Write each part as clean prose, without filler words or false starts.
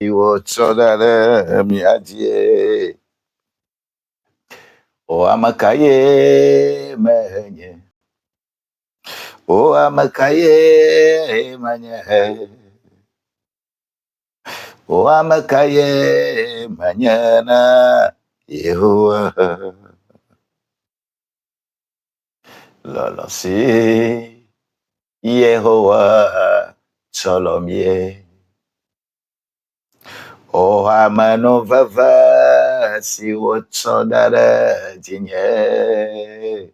Iwotsodale miadie. O amakaye menye. O amakaye manye. O amakaye manyana Yehowa. Lolosi Yehowa Cholomie. O amano vava si wotsodale jinye.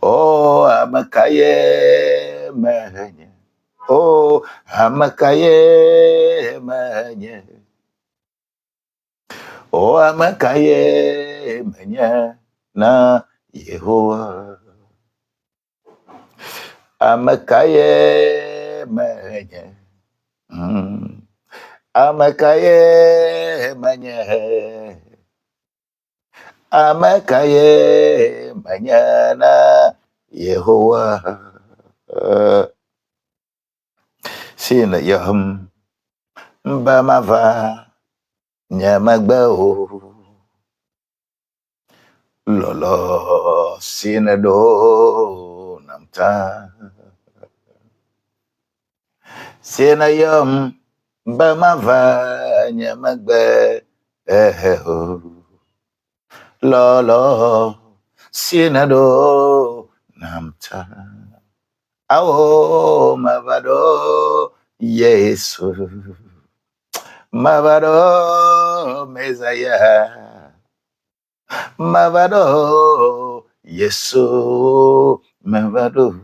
O amakaye manye. O amakaye manye. O amakaye manye na Yehowa. Amakaye manye. Amakaye manye. Amakaye manyana Yehowa. Sina yahum bamava nyamagbao lolo sina do namta. Sina yahum bamava nyamagbe lolo sina do namta. Awo mavado Yesu. Mavado Messiah. Mavado Yesu. Mavado.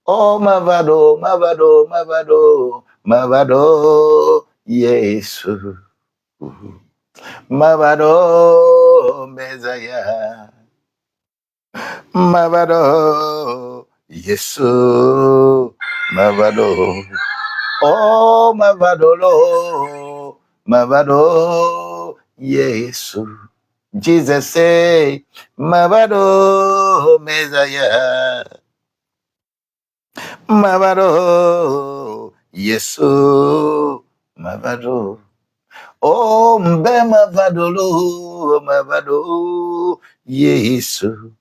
Oh mavado, mavado, mavado. Mavado Yesu. Mavado Messiah. Mavado Yesu. Mavado. Oh, Mavadolo, Mavado, Yesu. Jesus say, Mavado, Messiah. Mavado, Yesu, Mavado. Oh, Mbe Mavadolo, Mavado, Yesu.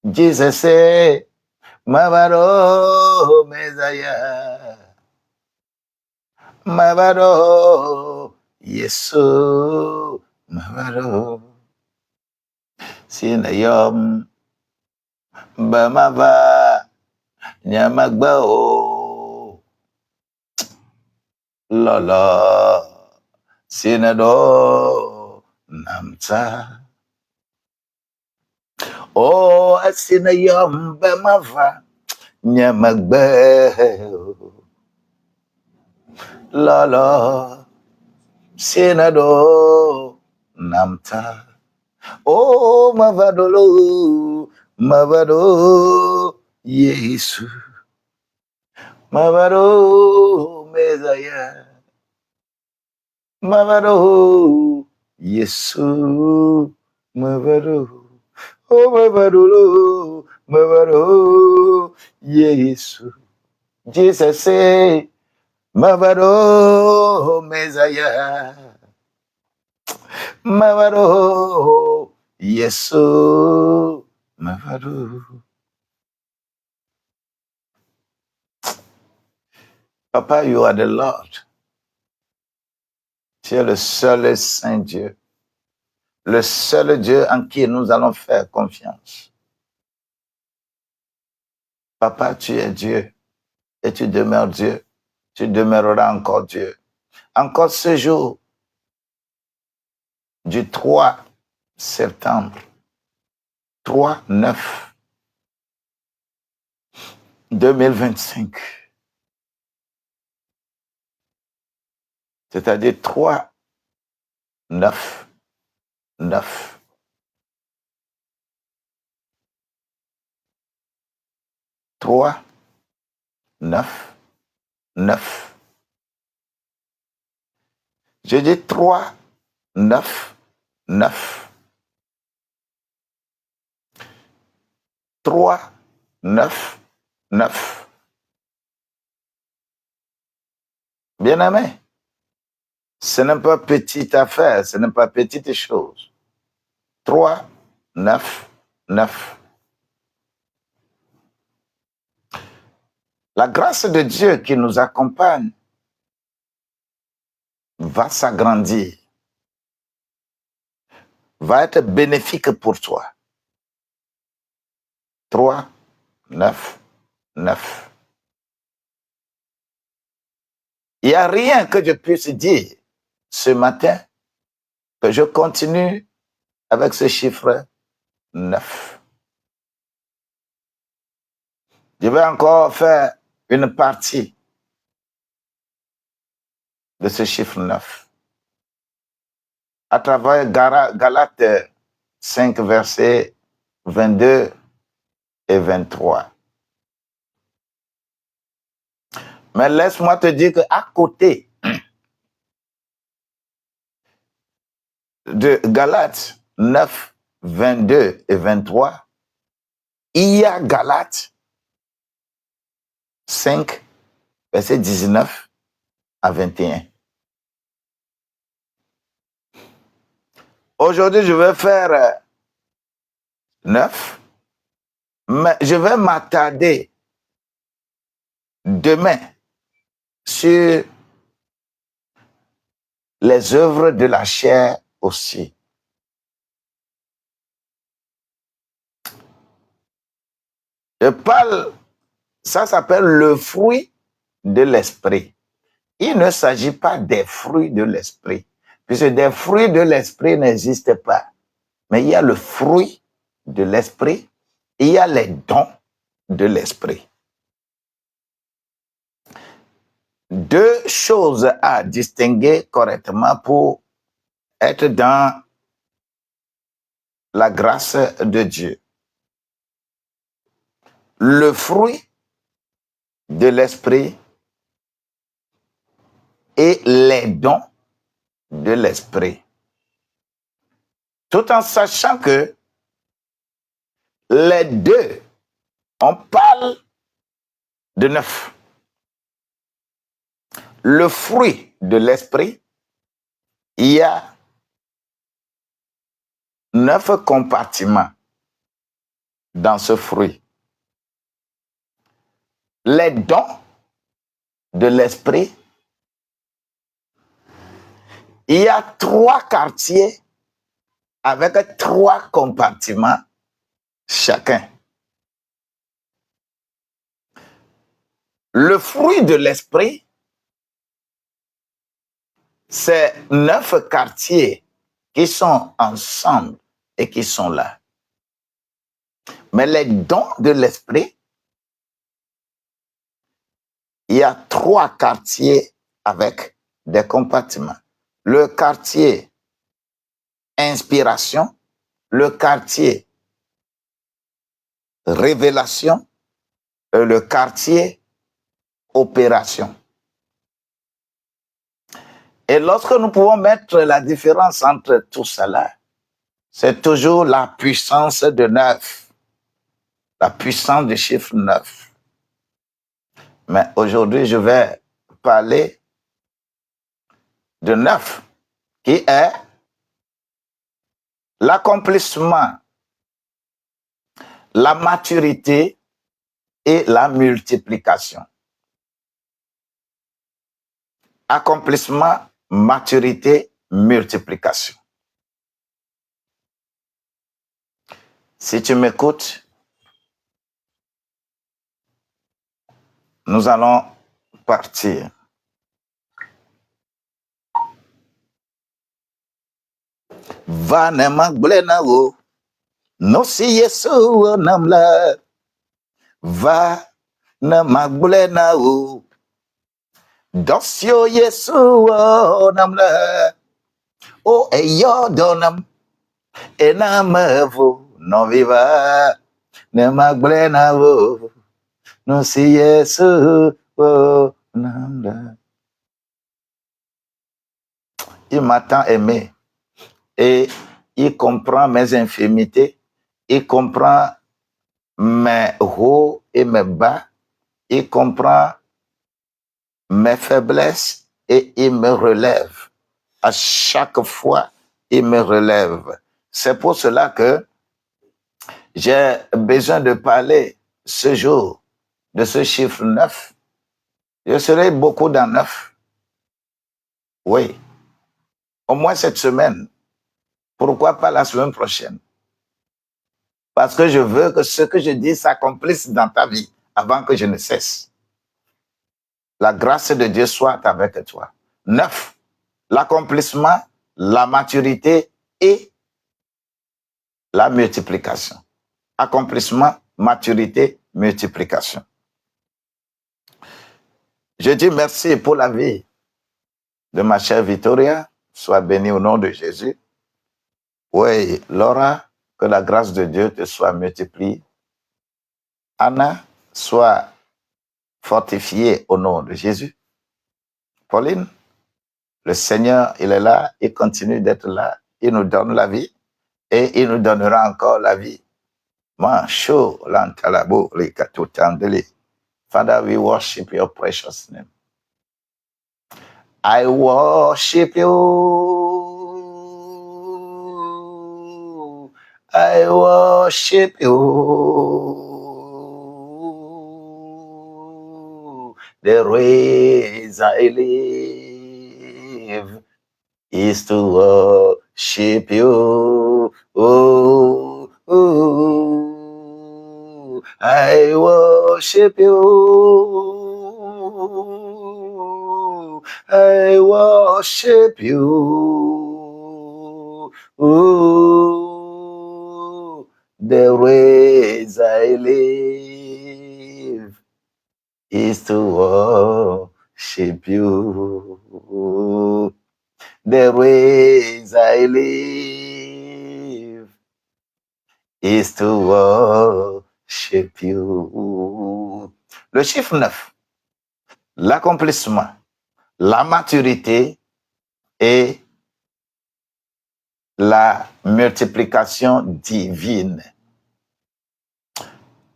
Jesus say, Mavado, Messiah. Mavado, Yesu, Mavado. Sina yom, Bamava, Nyamagbao, Lola, Sinado, Namta. Oh, Sina yom, Bamava, Nyamagbao, Lola, Sinado, Namta. Oh, Mavadolo, Mavado, Yesu, Mavado, Messiah, Mavado, Yesu, Mavado, oh, Mavadolo, Mavado, Yesu, Jesus say, Mavado, Messiah, Mavado, Yesu, Mavado. Papa, you are the Lord. Tu es le seul et saint Dieu. Le seul Dieu en qui nous allons faire confiance. Papa, tu es Dieu et tu demeures Dieu. Tu demeureras encore Dieu. Encore ce jour du 3 septembre, 3/9 2025. C'est-à-dire 3/9/9. 3/9/9. Je dis 3/9/9. 3/9/9. Bien-aimé, ce n'est pas petite affaire, ce n'est pas petite chose. 3, 9, 9. La grâce de Dieu qui nous accompagne va s'agrandir, va être bénéfique pour toi. 3, 9, 9. Il n'y a rien que je puisse dire ce matin que je continue avec ce chiffre 9. Je vais encore faire une partie de ce chiffre 9 à travers Galates 5, versets 22 et 23. Mais laisse-moi te dire qu'à côté de Galates 9, 22 et 23, il y a Galates 5, verset 19 à 21. Aujourd'hui, je vais faire 9, mais je vais m'attarder demain sur les œuvres de la chair aussi. Je parle, ça s'appelle le fruit de l'esprit. Il ne s'agit pas des fruits de l'esprit, puisque des fruits de l'esprit n'existent pas. Mais il y a le fruit de l'esprit et il y a les dons de l'esprit. Deux choses à distinguer correctement pour être dans la grâce de Dieu. Le fruit de l'esprit et les dons de l'esprit. Tout en sachant que les deux, on parle de 9. Le fruit de l'esprit, il y a 9 compartiments dans ce fruit. Les dons de l'esprit, il y a 3 quartiers avec 3 compartiments chacun. Le fruit de l'esprit, c'est 9 quartiers qui sont ensemble et qui sont là. Mais les dons de l'esprit, il y a 3 quartiers avec des compartiments. Le quartier inspiration, le quartier révélation et le quartier opération. Et lorsque nous pouvons mettre la différence entre tout cela, c'est toujours la puissance de 9, la puissance du chiffre 9. Mais aujourd'hui, je vais parler de 9, qui est l'accomplissement, la maturité et la multiplication. Accomplissement, maturité, multiplication. Si tu m'écoutes, nous allons partir. Va ne magblena wo, no si Yesu namla. Va ne magblena wo, dosyo Yesu namla. O eyo donam, enamevo no viva, ne magblena wo, no si Yesu namla. Il m'a tant aimé. Et il comprend mes infirmités, il comprend mes hauts et mes bas, il comprend mes faiblesses et il me relève. À chaque fois, il me relève. C'est pour cela que j'ai besoin de parler ce jour de ce chiffre 9. Je serai beaucoup dans 9. Oui. Au moins cette semaine. Pourquoi pas la semaine prochaine? Parce que je veux que ce que je dis s'accomplisse dans ta vie avant que je ne cesse. La grâce de Dieu soit avec toi. 9. L'accomplissement, la maturité et la multiplication. Accomplissement, maturité, multiplication. Je dis merci pour la vie de ma chère Victoria. Sois bénie au nom de Jésus. Oui, Laura, que la grâce de Dieu te soit multipliée. Anna, sois fortifiée au nom de Jésus. Pauline, le Seigneur, il est là, il continue d'être là, il nous donne la vie et il nous donnera encore la vie. Mancho, lantalabo, likatutandeli. Father, we worship your precious name. I worship you. I worship you. The reason I live is to worship you. Oh, oh, I worship you. I worship you. Oh, the ways I live is to worship you. The ways I live is to worship you. Le chiffre 9, l'accomplissement, la maturité et la multiplication divine.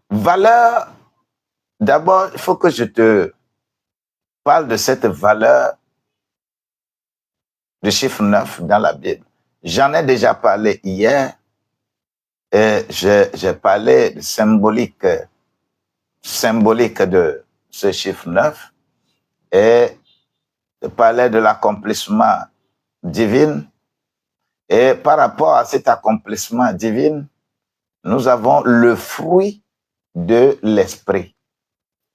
Valeur, d'abord, il faut que je te parle de cette valeur du chiffre 9 dans la Bible. J'en ai déjà parlé hier et j'ai parlé de symbolique de ce chiffre 9 et je parlais de l'accomplissement divin. Et par rapport à cet accomplissement divin, nous avons le fruit de l'esprit.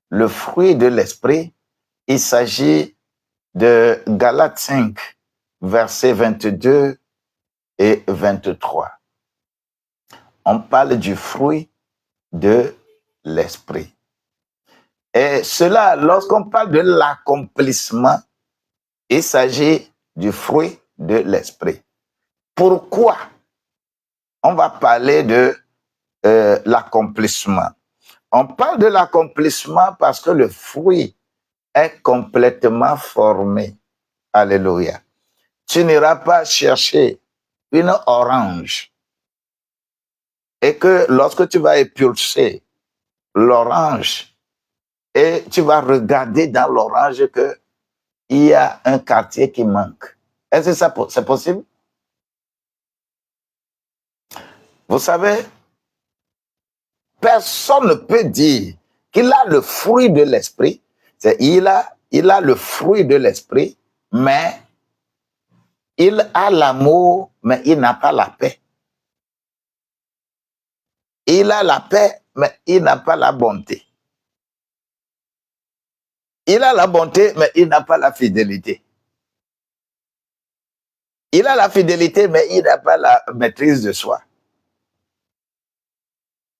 Le fruit de l'esprit, il s'agit de Galates 5, versets 22 et 23. On parle du fruit de l'esprit. Et cela, lorsqu'on parle de l'accomplissement, il s'agit du fruit de l'esprit. Pourquoi on va parler de l'accomplissement? On parle de l'accomplissement parce que le fruit est complètement formé. Alléluia. Tu n'iras pas chercher une orange et que lorsque tu vas épulser l'orange et tu vas regarder dans l'orange qu'il y a un quartier qui manque. Est-ce que ça c'est possible? Vous savez, personne ne peut dire qu'il a le fruit de l'esprit. Il a le fruit de l'esprit, mais il a l'amour, mais il n'a pas la paix. Il a la paix, mais il n'a pas la bonté. Il a la bonté, mais il n'a pas la fidélité. Il a la fidélité, mais il n'a pas la maîtrise de soi.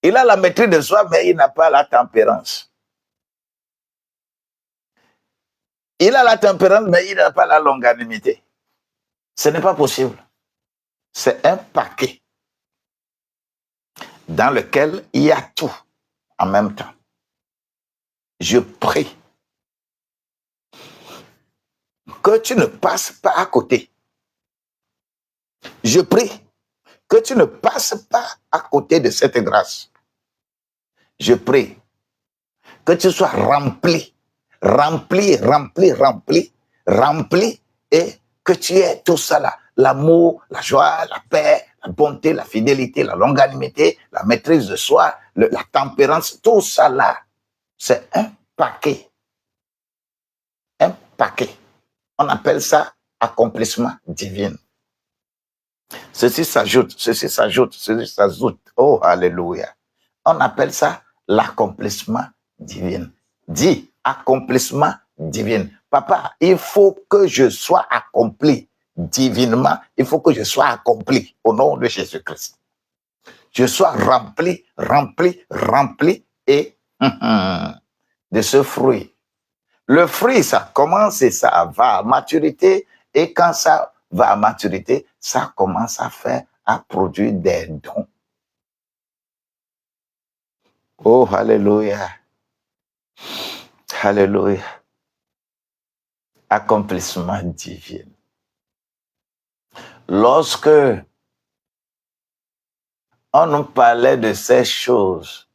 Il a la maîtrise de soi, mais il n'a pas la tempérance. Il a la tempérance, mais il n'a pas la longanimité. Ce n'est pas possible. C'est un paquet dans lequel il y a tout en même temps. Je prie que tu ne passes pas à côté. Je prie que tu ne passes pas à côté de cette grâce. Je prie que tu sois rempli rempli et que tu aies tout ça là. L'amour, la joie, la paix, la bonté, la fidélité, la longanimité, la maîtrise de soi, la tempérance, tout ça là, c'est un paquet. Un paquet. On appelle ça accomplissement divin. Ceci s'ajoute, ceci s'ajoute, ceci s'ajoute. Oh, alléluia. On appelle ça l'accomplissement divin. Dis, accomplissement divin. Papa, il faut que je sois accompli divinement. Il faut que je sois accompli au nom de Jésus-Christ. Je sois rempli, rempli, rempli et de ce fruit. Le fruit, ça commence et ça va à maturité. Et quand ça va à maturité, ça commence à produire des dons. Oh, alléluia. Alléluia. Accomplissement divin. Lorsque on nous parlait de ces choses,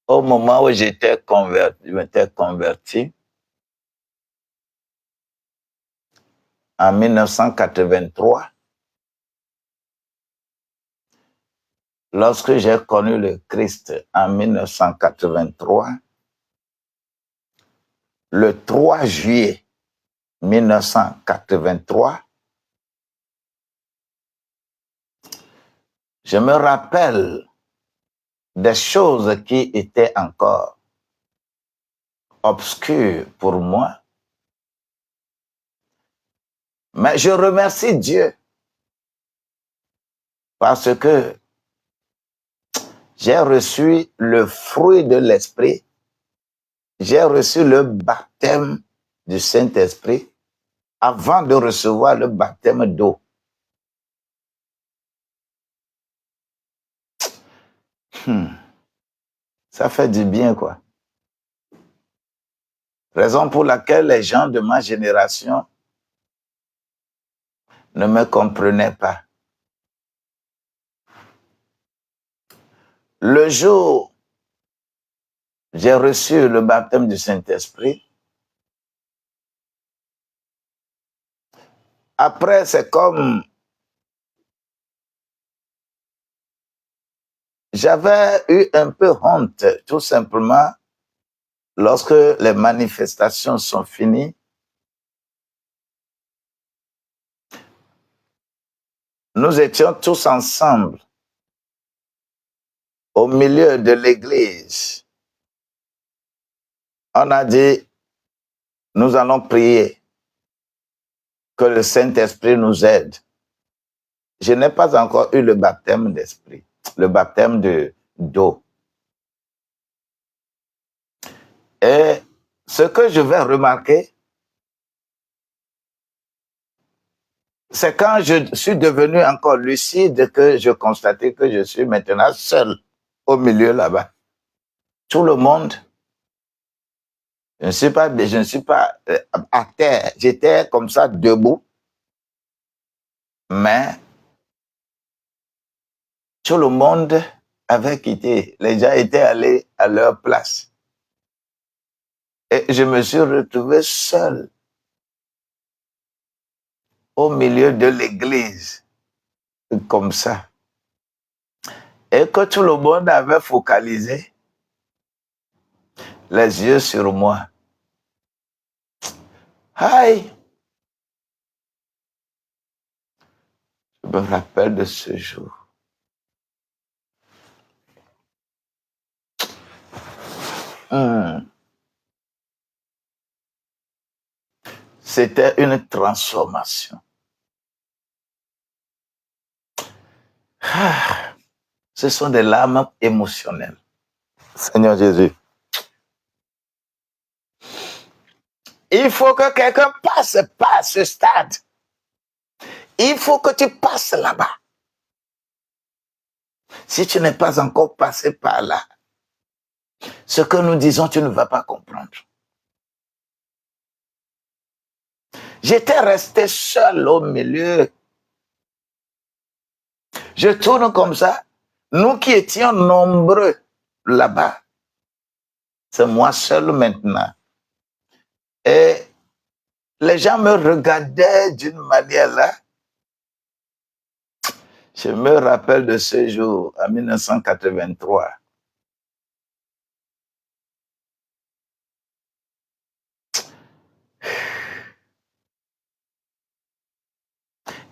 au moment où je m'étais converti, en 1983, lorsque j'ai connu le Christ en 1983, le 3 juillet 1983, je me rappelle des choses qui étaient encore obscures pour moi. Mais je remercie Dieu parce que j'ai reçu le fruit de l'Esprit, j'ai reçu le baptême du Saint-Esprit avant de recevoir le baptême d'eau. Ça fait du bien, quoi. Raison pour laquelle les gens de ma génération ne me comprenaient pas. Le jour où j'ai reçu le baptême du Saint-Esprit, après, c'est comme j'avais eu un peu honte, tout simplement, lorsque les manifestations sont finies. Nous étions tous ensemble au milieu de l'église. On a dit, nous allons prier que le Saint-Esprit nous aide. Je n'ai pas encore eu le baptême d'esprit, le baptême d'eau. Et ce que je vais remarquer, c'est quand je suis devenu encore lucide que je constatais que je suis maintenant seul au milieu là-bas. Tout le monde, je ne suis pas à terre, j'étais comme ça debout, mais tout le monde avait quitté, les gens étaient allés à leur place. Et je me suis retrouvé seul au milieu de l'église, comme ça. Et que tout le monde avait focalisé les yeux sur moi. Aïe! Je me rappelle de ce jour. C'était une transformation. Ce sont des larmes émotionnelles. Seigneur Jésus. Il faut que quelqu'un passe par ce stade. Il faut que tu passes là-bas. Si tu n'es pas encore passé par là, ce que nous disons, tu ne vas pas comprendre. J'étais resté seul au milieu. Je tourne comme ça. Nous qui étions nombreux là-bas, c'est moi seul maintenant. Et les gens me regardaient d'une manière là. Je me rappelle de ce jour, en 1983.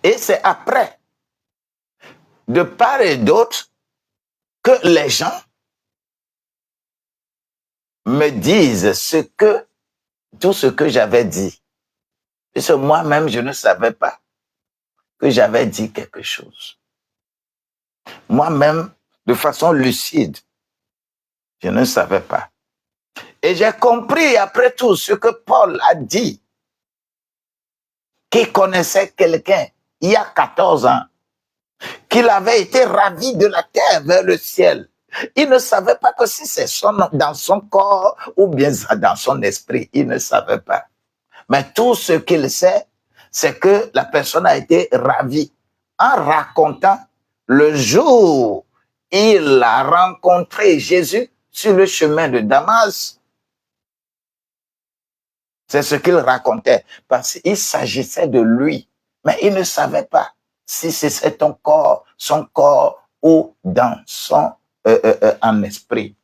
Et c'est après, de part et d'autre, que les gens me disent tout ce que j'avais dit. Parce que moi-même, je ne savais pas que j'avais dit quelque chose. Moi-même, de façon lucide, je ne savais pas. Et j'ai compris après tout ce que Paul a dit, qu'il connaissait quelqu'un il y a 14 ans, qu'il avait été ravi de la terre vers le ciel. Il ne savait pas que si c'est dans son corps ou bien dans son esprit, il ne savait pas. Mais tout ce qu'il sait, c'est que la personne a été ravie en racontant le jour où il a rencontré Jésus sur le chemin de Damas. C'est ce qu'il racontait, parce qu'il s'agissait de lui. Mais il ne savait pas si c'est son corps ou dans son en esprit.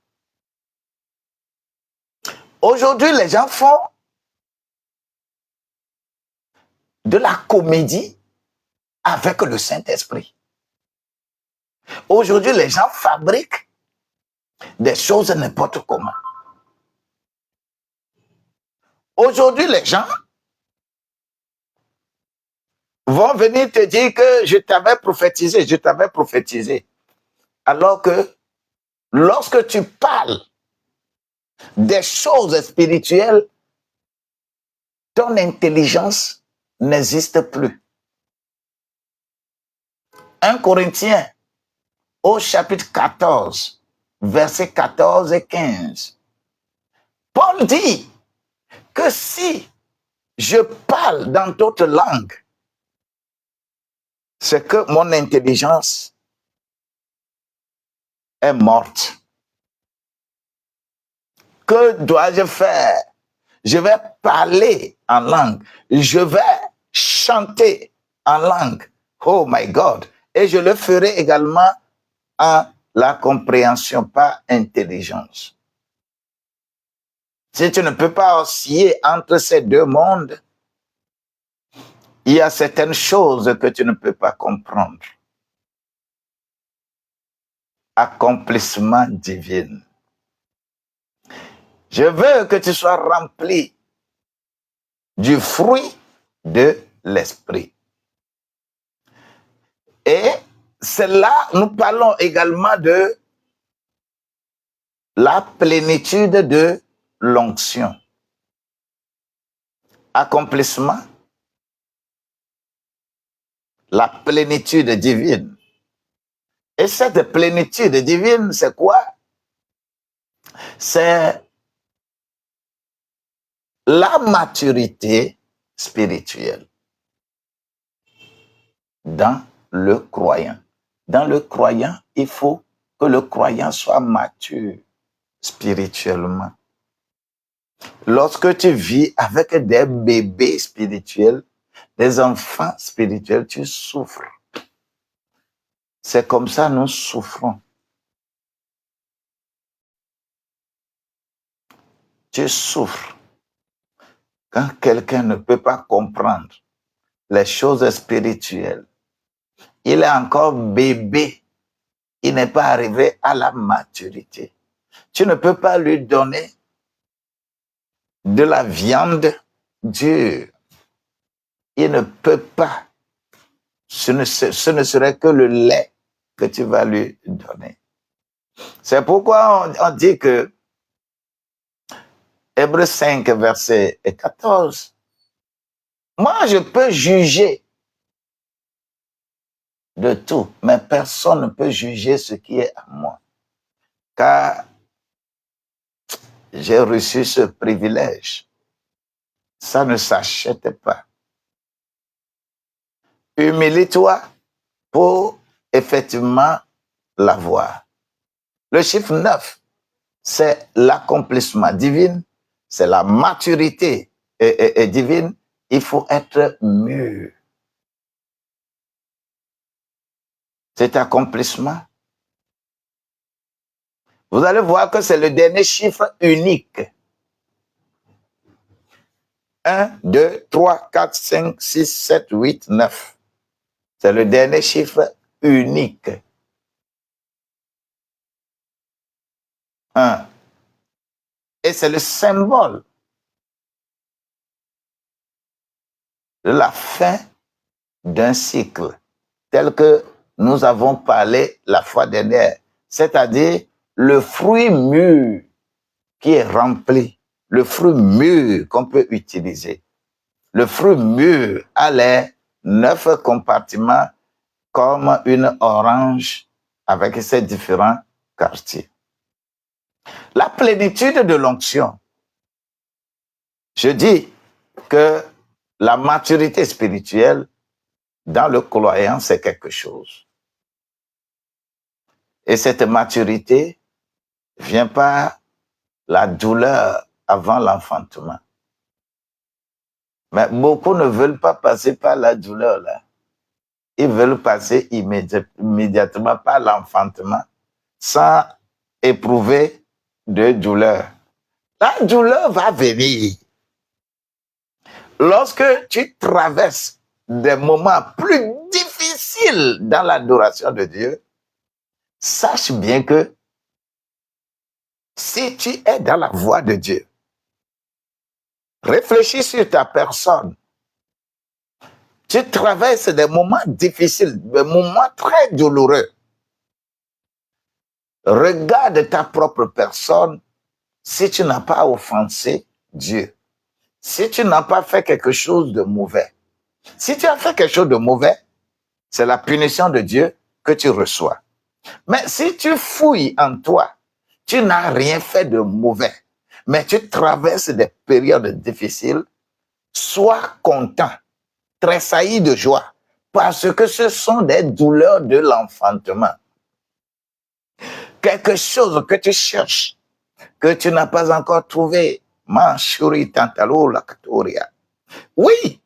Aujourd'hui, les gens font de la comédie avec le Saint-Esprit. Aujourd'hui, les gens fabriquent des choses n'importe comment. Aujourd'hui, les gens vont venir te dire que je t'avais prophétisé. Alors que lorsque tu parles des choses spirituelles, ton intelligence n'existe plus. 1 Corinthiens, au chapitre 14, versets 14 et 15. Paul dit que si je parle dans d'autres langues, c'est que mon intelligence est morte. Que dois-je faire? Je vais parler en langue. Je vais chanter en langue. Oh my God. Et je le ferai également en la compréhension, pas intelligence. Si tu ne peux pas osciller entre ces deux mondes, il y a certaines choses que tu ne peux pas comprendre. Accomplissement divin. Je veux que tu sois rempli du fruit de l'esprit. Et c'est là, nous parlons également de la plénitude de l'onction. Accomplissement, la plénitude divine. Et cette plénitude divine, c'est quoi? C'est la maturité spirituelle dans le croyant. Dans le croyant, il faut que le croyant soit mature spirituellement. Lorsque tu vis avec des bébés spirituels, des enfants spirituels, tu souffres. C'est comme ça nous souffrons. Tu souffres quand quelqu'un ne peut pas comprendre les choses spirituelles. Il est encore bébé. Il n'est pas arrivé à la maturité. Tu ne peux pas lui donner de la viande dure. Il ne peut pas. Ce ne serait que le lait que tu vas lui donner. C'est pourquoi on dit que Hébreux 5, verset 14. Moi, je peux juger de tout, mais personne ne peut juger ce qui est à moi. Car j'ai reçu ce privilège. Ça ne s'achète pas. Humilie-toi pour effectivement l'avoir. Le chiffre 9, c'est l'accomplissement divin, c'est la maturité divine il faut être mûr. Cet accomplissement, vous allez voir que c'est le dernier chiffre unique. 1, 2, 3, 4, 5, 6, 7, 8, 9. C'est le dernier chiffre unique. 1. Et c'est le symbole de la fin d'un cycle, tel que nous avons parlé la fois dernière, c'est-à-dire le fruit mûr qui est rempli, le fruit mûr qu'on peut utiliser. Le fruit mûr a les 9 compartiments comme une orange avec ses différents quartiers. La plénitude de l'onction. Je dis que la maturité spirituelle dans le croyant, c'est quelque chose. Et cette maturité vient par la douleur avant l'enfantement. Mais beaucoup ne veulent pas passer par la douleur là. Ils veulent passer immédiatement par l'enfantement sans éprouver de douleur. La douleur va venir. Lorsque tu traverses des moments plus difficiles dans l'adoration de Dieu, sache bien que si tu es dans la voie de Dieu, réfléchis sur ta personne. Tu traverses des moments difficiles, des moments très douloureux. Regarde ta propre personne si tu n'as pas offensé Dieu. Si tu n'as pas fait quelque chose de mauvais. Si tu as fait quelque chose de mauvais, c'est la punition de Dieu que tu reçois. Mais si tu fouilles en toi, tu n'as rien fait de mauvais, mais tu traverses des périodes difficiles, sois content, tressaillis de joie, parce que ce sont des douleurs de l'enfantement. Quelque chose que tu cherches, que tu n'as pas encore trouvé. Oui,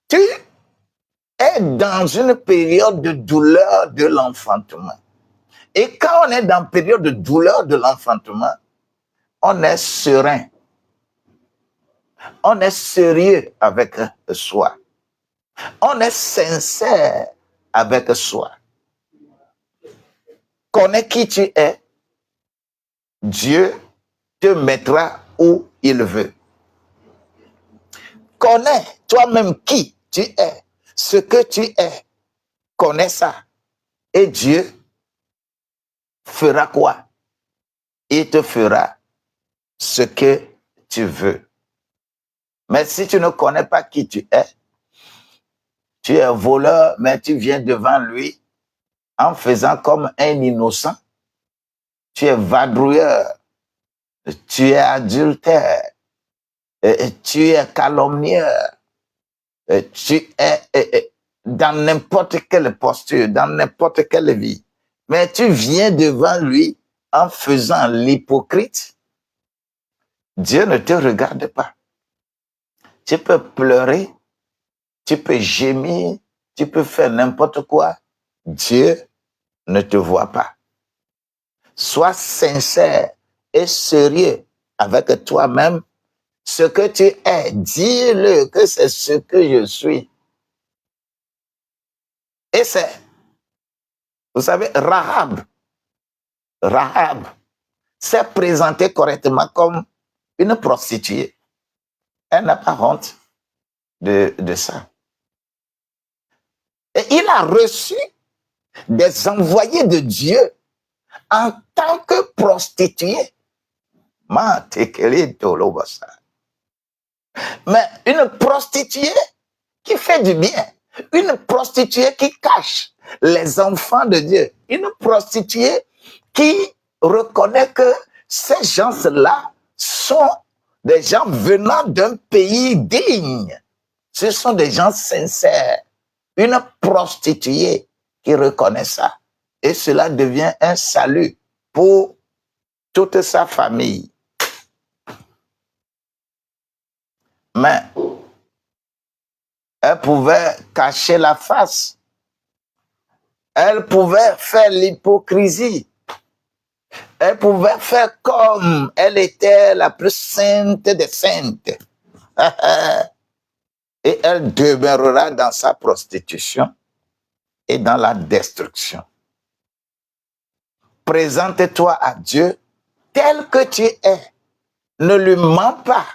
tu es dans une période de douleur de l'enfantement. Et quand on est dans une période de douleur de l'enfantement, on est serein. On est sérieux avec soi. On est sincère avec soi. Connais qui tu es. Dieu te mettra où il veut. Connais toi-même qui tu es, ce que tu es. Connais ça. Et Dieu fera quoi? Il te fera ce que tu veux. Mais si tu ne connais pas qui tu es un voleur, mais tu viens devant lui en faisant comme un innocent. Tu es vadrouilleur, tu es adultère, tu es calomnieur, tu es dans n'importe quelle posture, dans n'importe quelle vie. Mais tu viens devant lui en faisant l'hypocrite. Dieu ne te regarde pas. Tu peux pleurer, tu peux gémir, tu peux faire n'importe quoi. Dieu ne te voit pas. Sois sincère et sérieux avec toi-même. Ce que tu es, dis-le que c'est ce que je suis. Et c'est, vous savez, Rahab s'est présentée correctement comme une prostituée. Elle n'a pas honte de ça. Et il a reçu des envoyés de Dieu en tant que prostituée. Mais une prostituée qui fait du bien, une prostituée qui cache les enfants de Dieu, une prostituée qui reconnaît que ces gens-là sont des gens venant d'un pays digne. Ce sont des gens sincères. Une prostituée qui reconnaît ça. Et cela devient un salut pour toute sa famille. Mais Elle pouvait cacher la face. Elle pouvait faire l'hypocrisie. Elle pouvait faire comme elle était la plus sainte des saintes. Et elle demeurera dans sa prostitution et dans la destruction. Présente-toi à Dieu tel que tu es. Ne lui mens pas.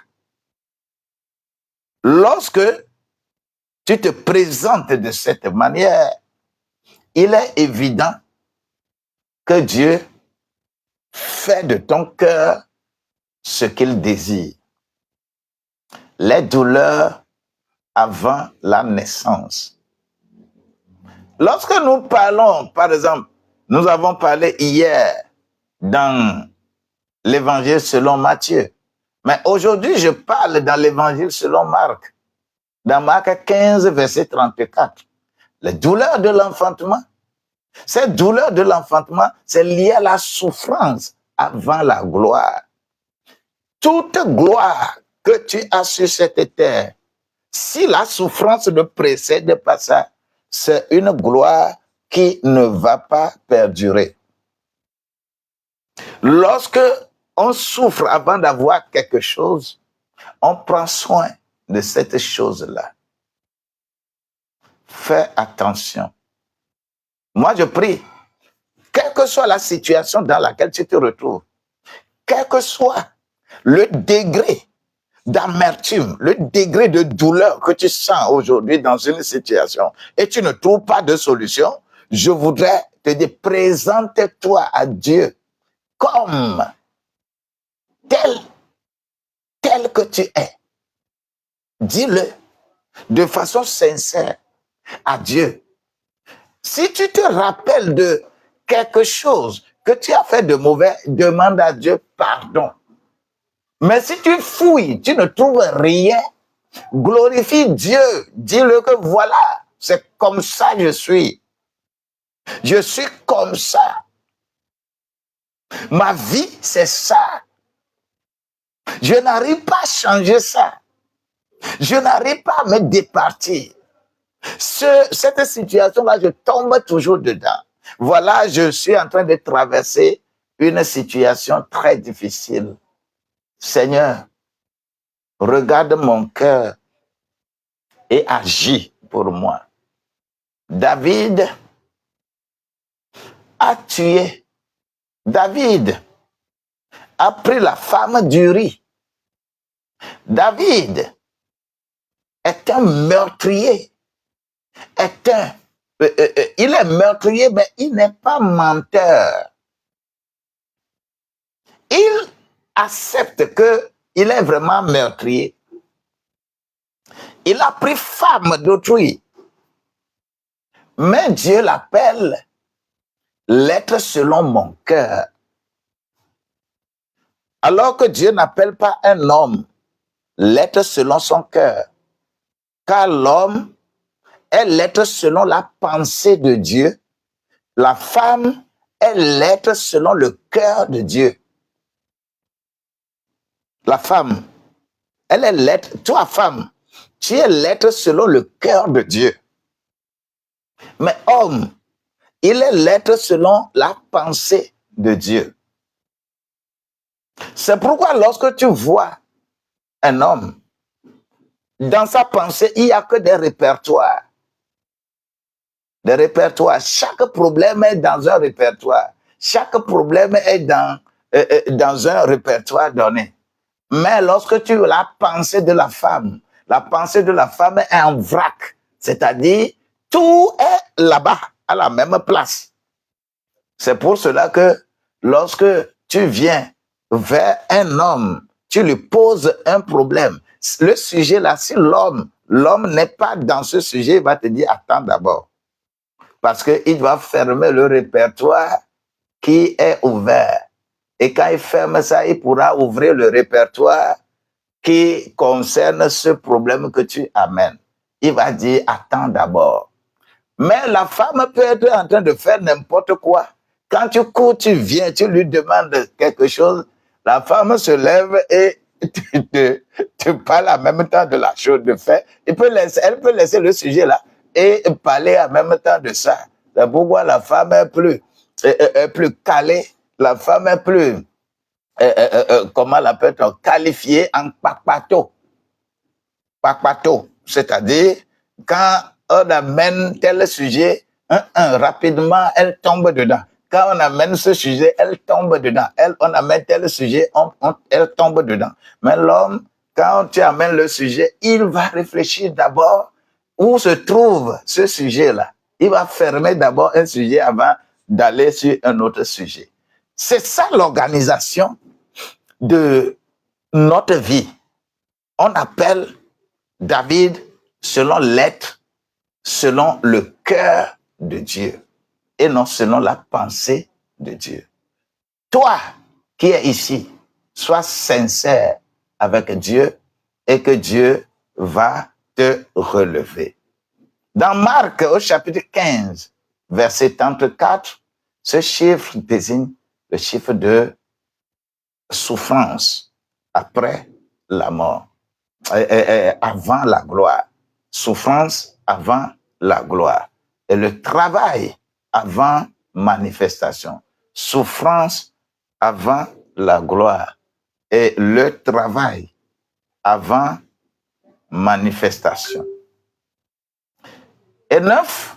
Lorsque tu te présentes de cette manière, il est évident que Dieu fait de ton cœur ce qu'il désire. Les douleurs avant la naissance. Lorsque nous parlons, par exemple, nous avons parlé hier dans l'évangile selon Matthieu, mais aujourd'hui je parle dans l'évangile selon Marc, dans Marc 15, verset 34. Les douleurs de l'enfantement. Cette douleur de l'enfantement, c'est lié à la souffrance avant la gloire. Toute gloire que tu as sur cette terre, si la souffrance ne précède pas ça, c'est une gloire qui ne va pas perdurer. Lorsque on souffre avant d'avoir quelque chose, on prend soin de cette chose-là. Fais attention. Moi, je prie, quelle que soit la situation dans laquelle tu te retrouves, quel que soit le degré d'amertume, le degré de douleur que tu sens aujourd'hui dans une situation et tu ne trouves pas de solution, je voudrais te dire, présente-toi à Dieu comme tel que tu es. Dis-le de façon sincère à Dieu. Si tu te rappelles de quelque chose que tu as fait de mauvais, demande à Dieu pardon. Mais si tu fouilles, tu ne trouves rien, glorifie Dieu. Dis-le que voilà, c'est comme ça que je suis. Je suis comme ça. Ma vie, c'est ça. Je n'arrive pas à changer ça. Je n'arrive pas à me départir. Cette situation-là, je tombe toujours dedans. Voilà, je suis en train de traverser une situation très difficile. Seigneur, regarde mon cœur et agis pour moi. David a tué. David a pris la femme d'Uri. David est un meurtrier. Il est meurtrier, mais il n'est pas menteur. Il accepte qu'il est vraiment meurtrier. Il a pris femme d'autrui. Mais Dieu l'appelle l'être selon mon cœur. Alors que Dieu n'appelle pas un homme l'être selon son cœur. Car l'homme est l'être selon la pensée de Dieu. La femme est l'être selon le cœur de Dieu. La femme, elle est l'être, toi femme, tu es l'être selon le cœur de Dieu. Mais homme, il est l'être selon la pensée de Dieu. C'est pourquoi lorsque tu vois un homme, dans sa pensée, il n'y a que des répertoires. Des répertoires. Chaque problème est dans un répertoire. Chaque problème est dans un répertoire donné. Mais lorsque tu as la pensée de la femme est en vrac. C'est-à-dire, tout est là-bas, à la même place. C'est pour cela que lorsque tu viens vers un homme, tu lui poses un problème. Le sujet là, si l'homme n'est pas dans ce sujet, il va te dire, attends d'abord. Parce qu'il doit fermer le répertoire qui est ouvert. Et quand il ferme ça, il pourra ouvrir le répertoire qui concerne ce problème que tu amènes. Il va dire, attends d'abord. Mais la femme peut être en train de faire n'importe quoi. Quand tu cours, tu viens, tu lui demandes quelque chose, la femme se lève et te parle en même temps de la chose de fait. Elle peut laisser le sujet là et parler en même temps de ça. C'est pourquoi la femme est plus calée, la femme est plus, comment l'appelle-t-on, qualifiée en papato. Papato, c'est-à-dire quand on amène tel sujet, rapidement, elle tombe dedans. Quand on amène ce sujet, elle tombe dedans. On amène tel sujet, elle tombe dedans. Mais l'homme, quand tu amènes le sujet, il va réfléchir d'abord où se trouve ce sujet-là. Il va fermer d'abord un sujet avant d'aller sur un autre sujet. C'est ça l'organisation de notre vie. On appelle David selon l'être, selon le cœur de Dieu et non selon la pensée de Dieu. Toi qui es ici, sois sincère avec Dieu et que Dieu va te relever. Dans Marc au chapitre 15, verset 34, ce chiffre désigne le chiffre de souffrance après la mort, avant la gloire. Souffrance avant la gloire. Et le travail avant manifestation. Souffrance avant la gloire. Et le travail avant manifestation. Et 9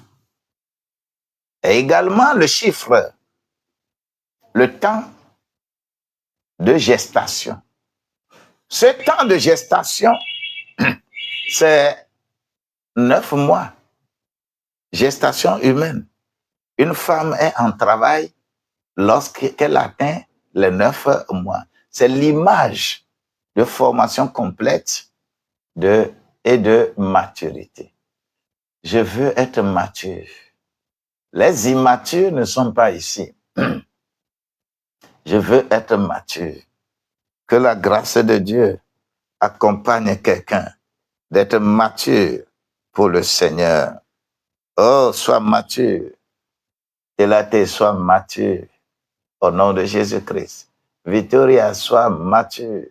est également le chiffre, le temps de gestation. Ce temps de gestation, c'est 9 mois. Gestation humaine. Une femme est en travail lorsqu'elle atteint les 9 mois. C'est l'image de formation complète et de maturité. Je veux être mature. Les immatures ne sont pas ici. Je veux être mature. Que la grâce de Dieu accompagne quelqu'un d'être mature pour le Seigneur. Oh, sois mature. Telaté, sois mature. Au nom de Jésus-Christ. Victoria, sois mature.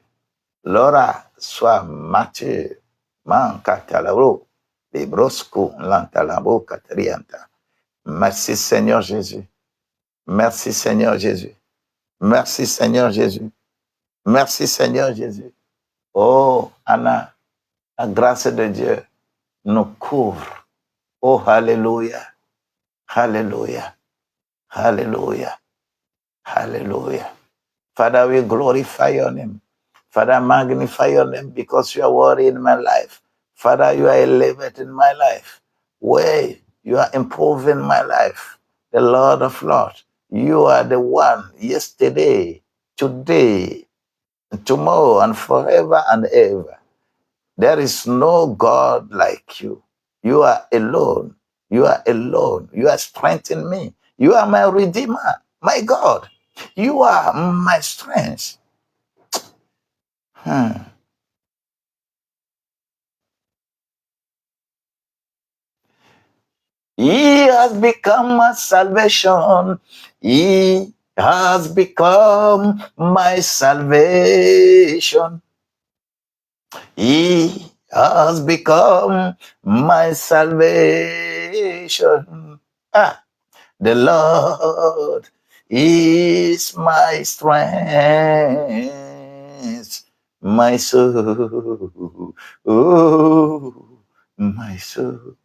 Laura, sois mature. Mankatalaro. Librosco, lantalabo, katrianta. Merci Seigneur Jésus. Merci Seigneur Jésus. Merci Seigneur Jésus. Merci Seigneur Jésus. Oh, Anna, la grâce de Dieu nous couvre. Oh, Alléluia. Alléluia. Hallelujah. Hallelujah. Father, we glorify your name. Father, magnify your name because you are worthy in my life. Father, you are elevated in my life. Where you are improving my life. The Lord of Lords. You are the one yesterday, today, tomorrow, and forever and ever. There is no God like you. You are alone. You are alone. You are strengthening me. You are my Redeemer, my God. You are my strength. He has become my salvation. He has become my salvation. He has become my salvation. The Lord is my strength, my soul, oh, my soul.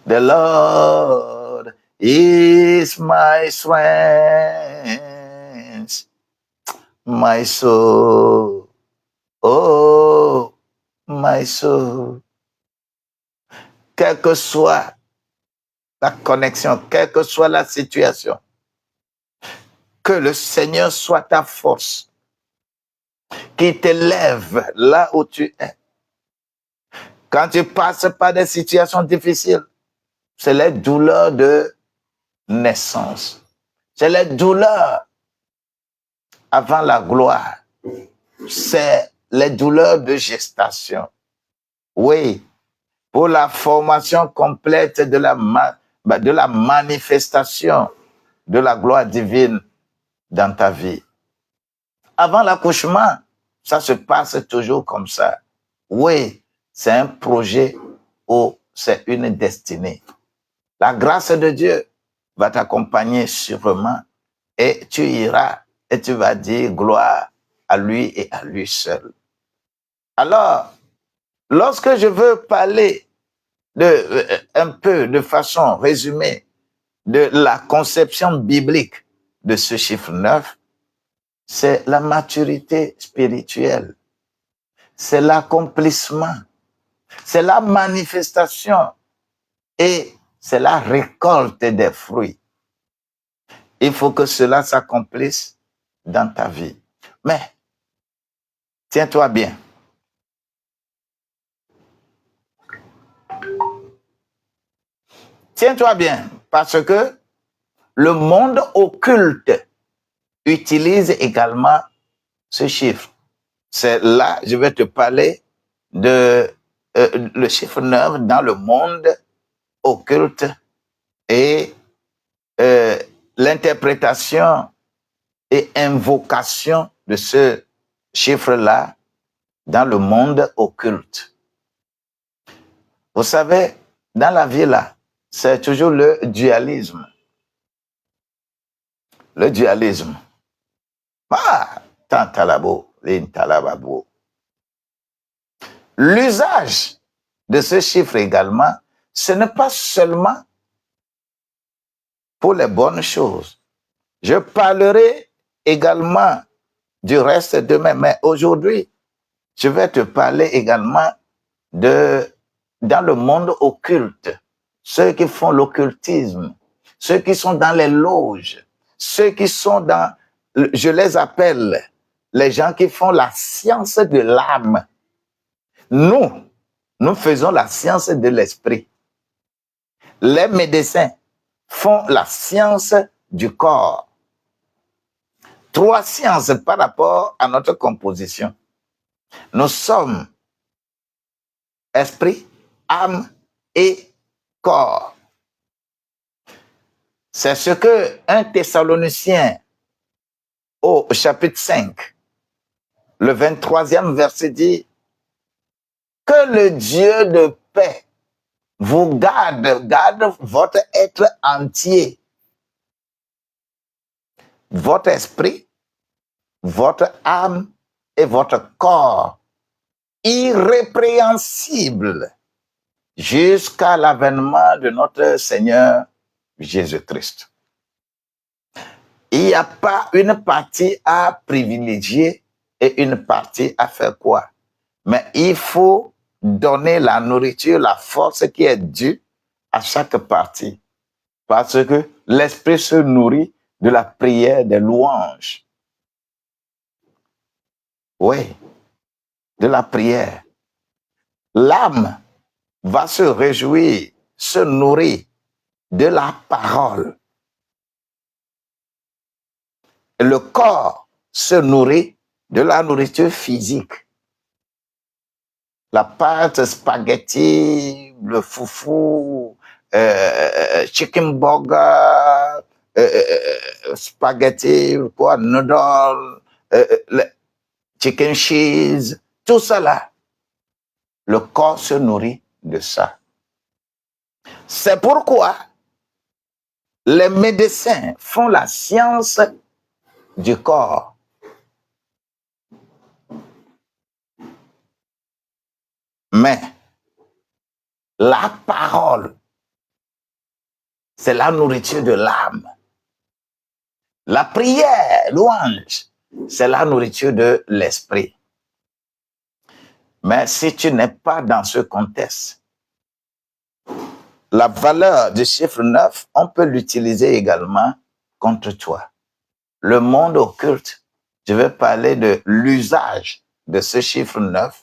The Lord is my strength, my soul, oh, my soul. Quelle que soit la connexion, quelle que soit la situation, que le Seigneur soit ta force, qui t'élève là où tu es. Quand tu passes par des situations difficiles, c'est les douleurs de naissance. C'est les douleurs avant la gloire. C'est les douleurs de gestation. Oui, pour la formation complète de la manifestation de la gloire divine dans ta vie. avant l'accouchement, ça se passe toujours comme ça. Oui, c'est un projet ou c'est une destinée. La grâce de Dieu va t'accompagner sûrement et tu iras et tu vas dire gloire à lui et à lui seul. Alors, lorsque je veux parler un peu de façon résumée de la conception biblique de ce chiffre 9, c'est la maturité spirituelle, c'est l'accomplissement, c'est la manifestation et c'est la récolte des fruits. Il faut que cela s'accomplisse dans ta vie. Mais, tiens-toi bien. Tiens-toi bien, parce que le monde occulte utilise également ce chiffre. C'est là, je vais te parler de le chiffre 9 dans le monde occulte et l'interprétation et invocation de ce chiffre-là dans le monde occulte. Vous savez, dans la vie là, c'est toujours le dualisme. Le dualisme. Ah, tant talabo, talababo. L'usage de ce chiffre également, ce n'est pas seulement pour les bonnes choses. Je parlerai également du reste demain, mais aujourd'hui, je vais te parler également dans le monde occulte, ceux qui font l'occultisme, ceux qui sont dans les loges, ceux qui sont dans, je les appelle les gens qui font la science de l'âme. Nous faisons la science de l'esprit. Les médecins font la science du corps. 3 sciences par rapport à notre composition. Nous sommes esprit, âme et corps. C'est ce que 1 Thessalonicien au chapitre 5, le 23e verset dit, que le Dieu de paix vous garde votre être entier, votre esprit, votre âme et votre corps, irrépréhensible jusqu'à l'avènement de notre Seigneur Jésus-Christ. Il n'y a pas une partie à privilégier et une partie à faire quoi? Mais il faut donner la nourriture, la force qui est due à chaque partie. Parce que l'esprit se nourrit de la prière, des louanges. Oui, de la prière. L'âme va se réjouir, se nourrir de la parole. Le corps se nourrit de la nourriture physique. La pâte spaghetti, le foufou, chicken burger, spaghetti, quoi, noodle, chicken cheese, tout ça là. Le corps se nourrit de ça. C'est pourquoi les médecins font la science du corps. Mais la parole, c'est la nourriture de l'âme. La prière, louange, c'est la nourriture de l'esprit. Mais si tu n'es pas dans ce contexte, la valeur du chiffre 9, on peut l'utiliser également contre toi. Le monde occulte, je vais parler de l'usage de ce chiffre 9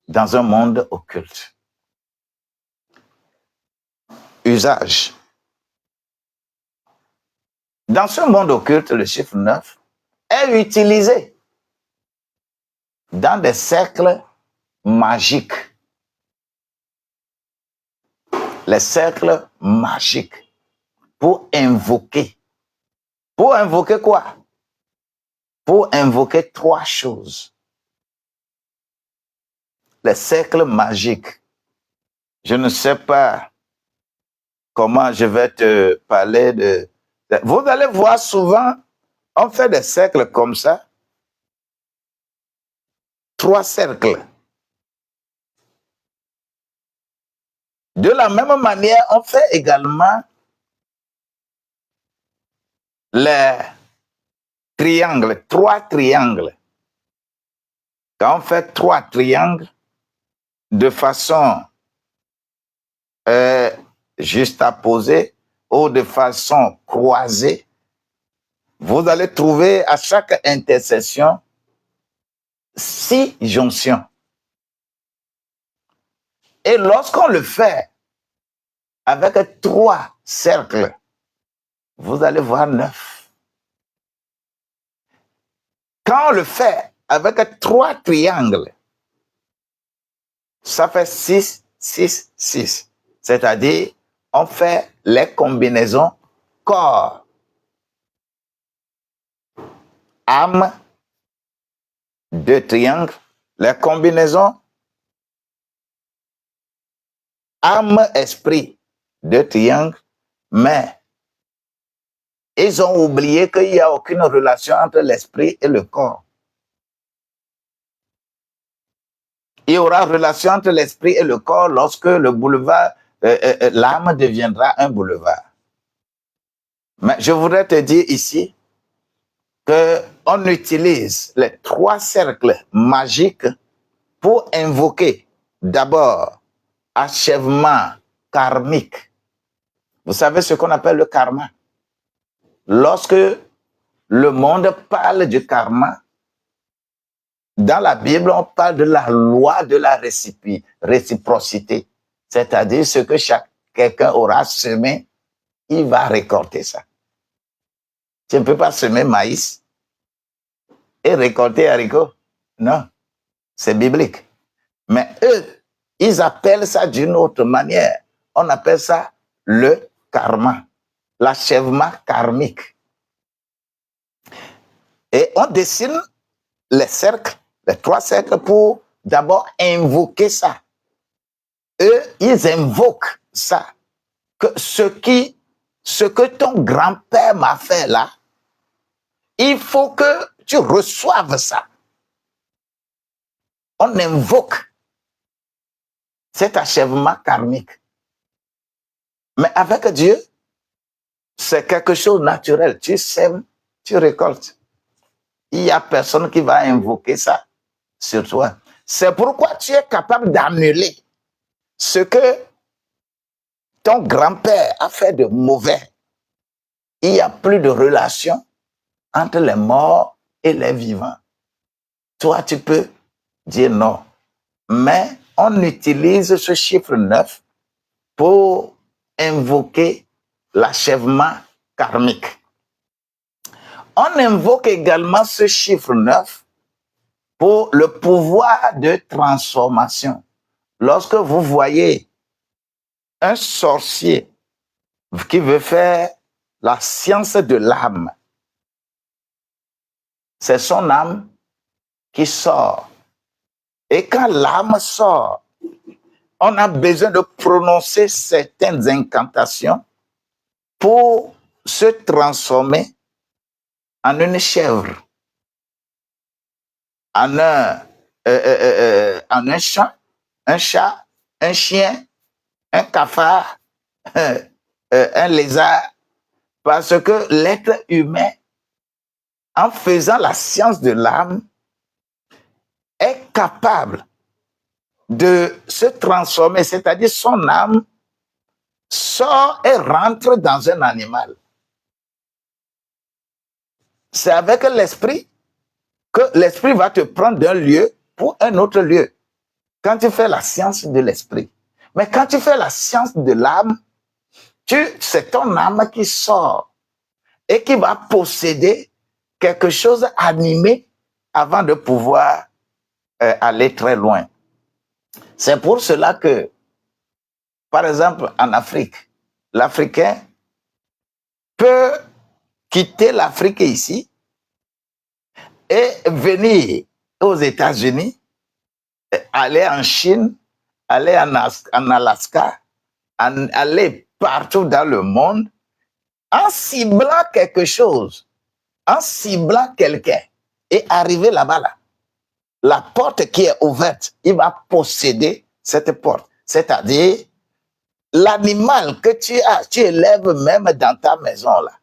dans un monde occulte. Usage. Dans ce monde occulte, le chiffre 9 est utilisé dans des cercles magiques. Les cercles magiques pour invoquer. Pour invoquer quoi? pour invoquer trois choses. Les cercles magiques. Je ne sais pas comment je vais te parler de... Vous allez voir souvent, on fait des cercles comme ça. 3 cercles. De la même manière, on fait également les triangles, 3 triangles. Quand on fait 3 triangles de façon juxtaposée ou de façon croisée, vous allez trouver à chaque intersection 6 jonctions. Et lorsqu'on le fait avec 3 cercles, vous allez voir 9. Quand on le fait avec 3 triangles, ça fait 6, 6, 6. C'est-à-dire, on fait les combinaisons corps, âme, 2 triangles, les combinaisons âme, esprit, 2 triangles, mais ils ont oublié qu'il n'y a aucune relation entre l'esprit et le corps. Il y aura relation entre l'esprit et le corps lorsque le boulevard, l'âme deviendra un boulevard. Mais je voudrais te dire ici qu'on utilise les 3 cercles magiques pour invoquer d'abord achèvement karmique. Vous savez ce qu'on appelle le karma? Lorsque le monde parle du karma, dans la Bible, on parle de la loi de la réciprocité. C'est-à-dire ce que quelqu'un aura semé, il va récolter ça. Tu ne peux pas semer maïs et récolter haricots. Non, c'est biblique. Mais eux, ils appellent ça d'une autre manière. On appelle ça le karma, l'achèvement karmique. Et on dessine les cercles, les 3 cercles pour d'abord invoquer ça. Eux, ils invoquent ça. Que ce que ton grand-père m'a fait là, il faut que tu reçoives ça. On invoque cet achèvement karmique. Mais avec Dieu, c'est quelque chose de naturel. Tu sèmes, tu récoltes. Il n'y a personne qui va invoquer ça sur toi. C'est pourquoi tu es capable d'annuler ce que ton grand-père a fait de mauvais. Il n'y a plus de relation entre les morts et les vivants. Toi, tu peux dire non. Mais on utilise ce chiffre 9 pour invoquer l'achèvement karmique. On invoque également ce chiffre 9 pour le pouvoir de transformation. Lorsque vous voyez un sorcier qui veut faire la science de l'âme, c'est son âme qui sort. Et quand l'âme sort, on a besoin de prononcer certaines incantations pour se transformer en une chèvre, en un chat, un chien, un cafard, un lézard. Parce que l'être humain, en faisant la science de l'âme, est capable de se transformer, c'est-à-dire son âme sort et rentre dans un animal. C'est avec l'esprit que l'esprit va te prendre d'un lieu pour un autre lieu. Quand tu fais la science de l'esprit. Mais quand tu fais la science de l'âme, c'est ton âme qui sort et qui va posséder quelque chose animé avant de pouvoir aller très loin. C'est pour cela que, par exemple, en Afrique, l'Africain peut quitter l'Afrique ici et venir aux États-Unis, aller en Chine, aller en Alaska, aller partout dans le monde, en ciblant quelque chose, en ciblant quelqu'un, et arriver là-bas, là, la porte qui est ouverte, il va posséder cette porte. C'est-à-dire, l'animal que tu élèves même dans ta maison, là,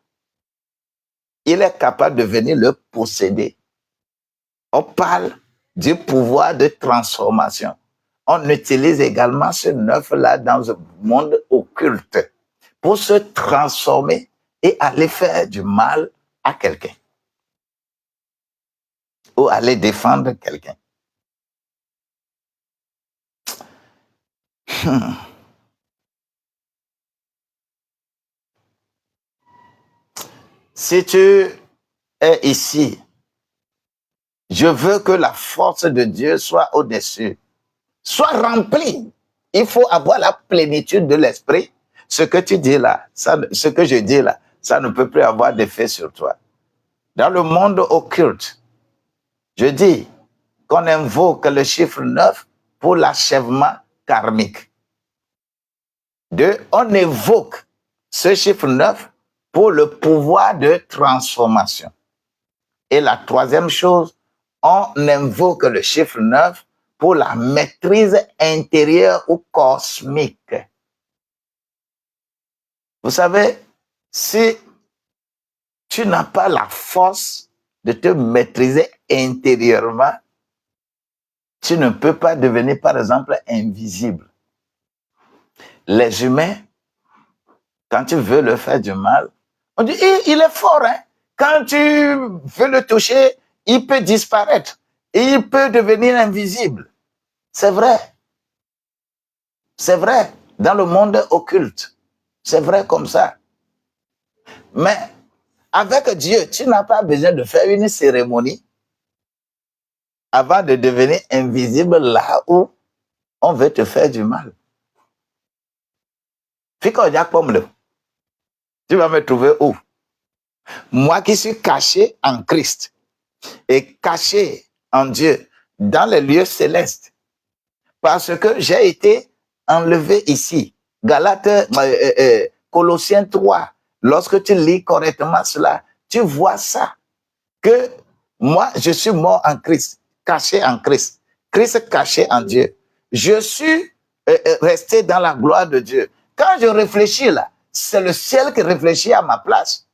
il est capable de venir le posséder. On parle du pouvoir de transformation. On utilise également ce neuf-là dans un monde occulte pour se transformer et aller faire du mal à quelqu'un ou aller défendre quelqu'un. Si tu es ici, je veux que la force de Dieu soit au-dessus, soit remplie. Il faut avoir la plénitude de l'esprit. Ce que tu dis là, ce que je dis là, ça ne peut plus avoir d'effet sur toi. Dans le monde occulte, je dis qu'on invoque le chiffre 9 pour l'achèvement karmique. Deux, on évoque ce chiffre 9 pour le pouvoir de transformation. Et la troisième chose, on invoque le chiffre 9 pour la maîtrise intérieure ou cosmique. Vous savez, si tu n'as pas la force de te maîtriser intérieurement, tu ne peux pas devenir, par exemple, invisible. Les humains, quand tu veux leur faire du mal, on dit, il est fort, hein? Quand tu veux le toucher, il peut disparaître. Et il peut devenir invisible. C'est vrai. C'est vrai. Dans le monde occulte. C'est vrai comme ça. Mais avec Dieu, tu n'as pas besoin de faire une cérémonie avant de devenir invisible là où on veut te faire du mal. Tu vas me trouver où? Moi qui suis caché en Christ et caché en Dieu dans les lieux célestes parce que j'ai été enlevé ici. Galates, Colossiens 3, lorsque tu lis correctement cela, tu vois ça, que moi, je suis mort en Christ, caché en Christ, Christ caché en Dieu. Je suis resté dans la gloire de Dieu. Quand je réfléchis là, c'est le ciel qui réfléchit à ma place.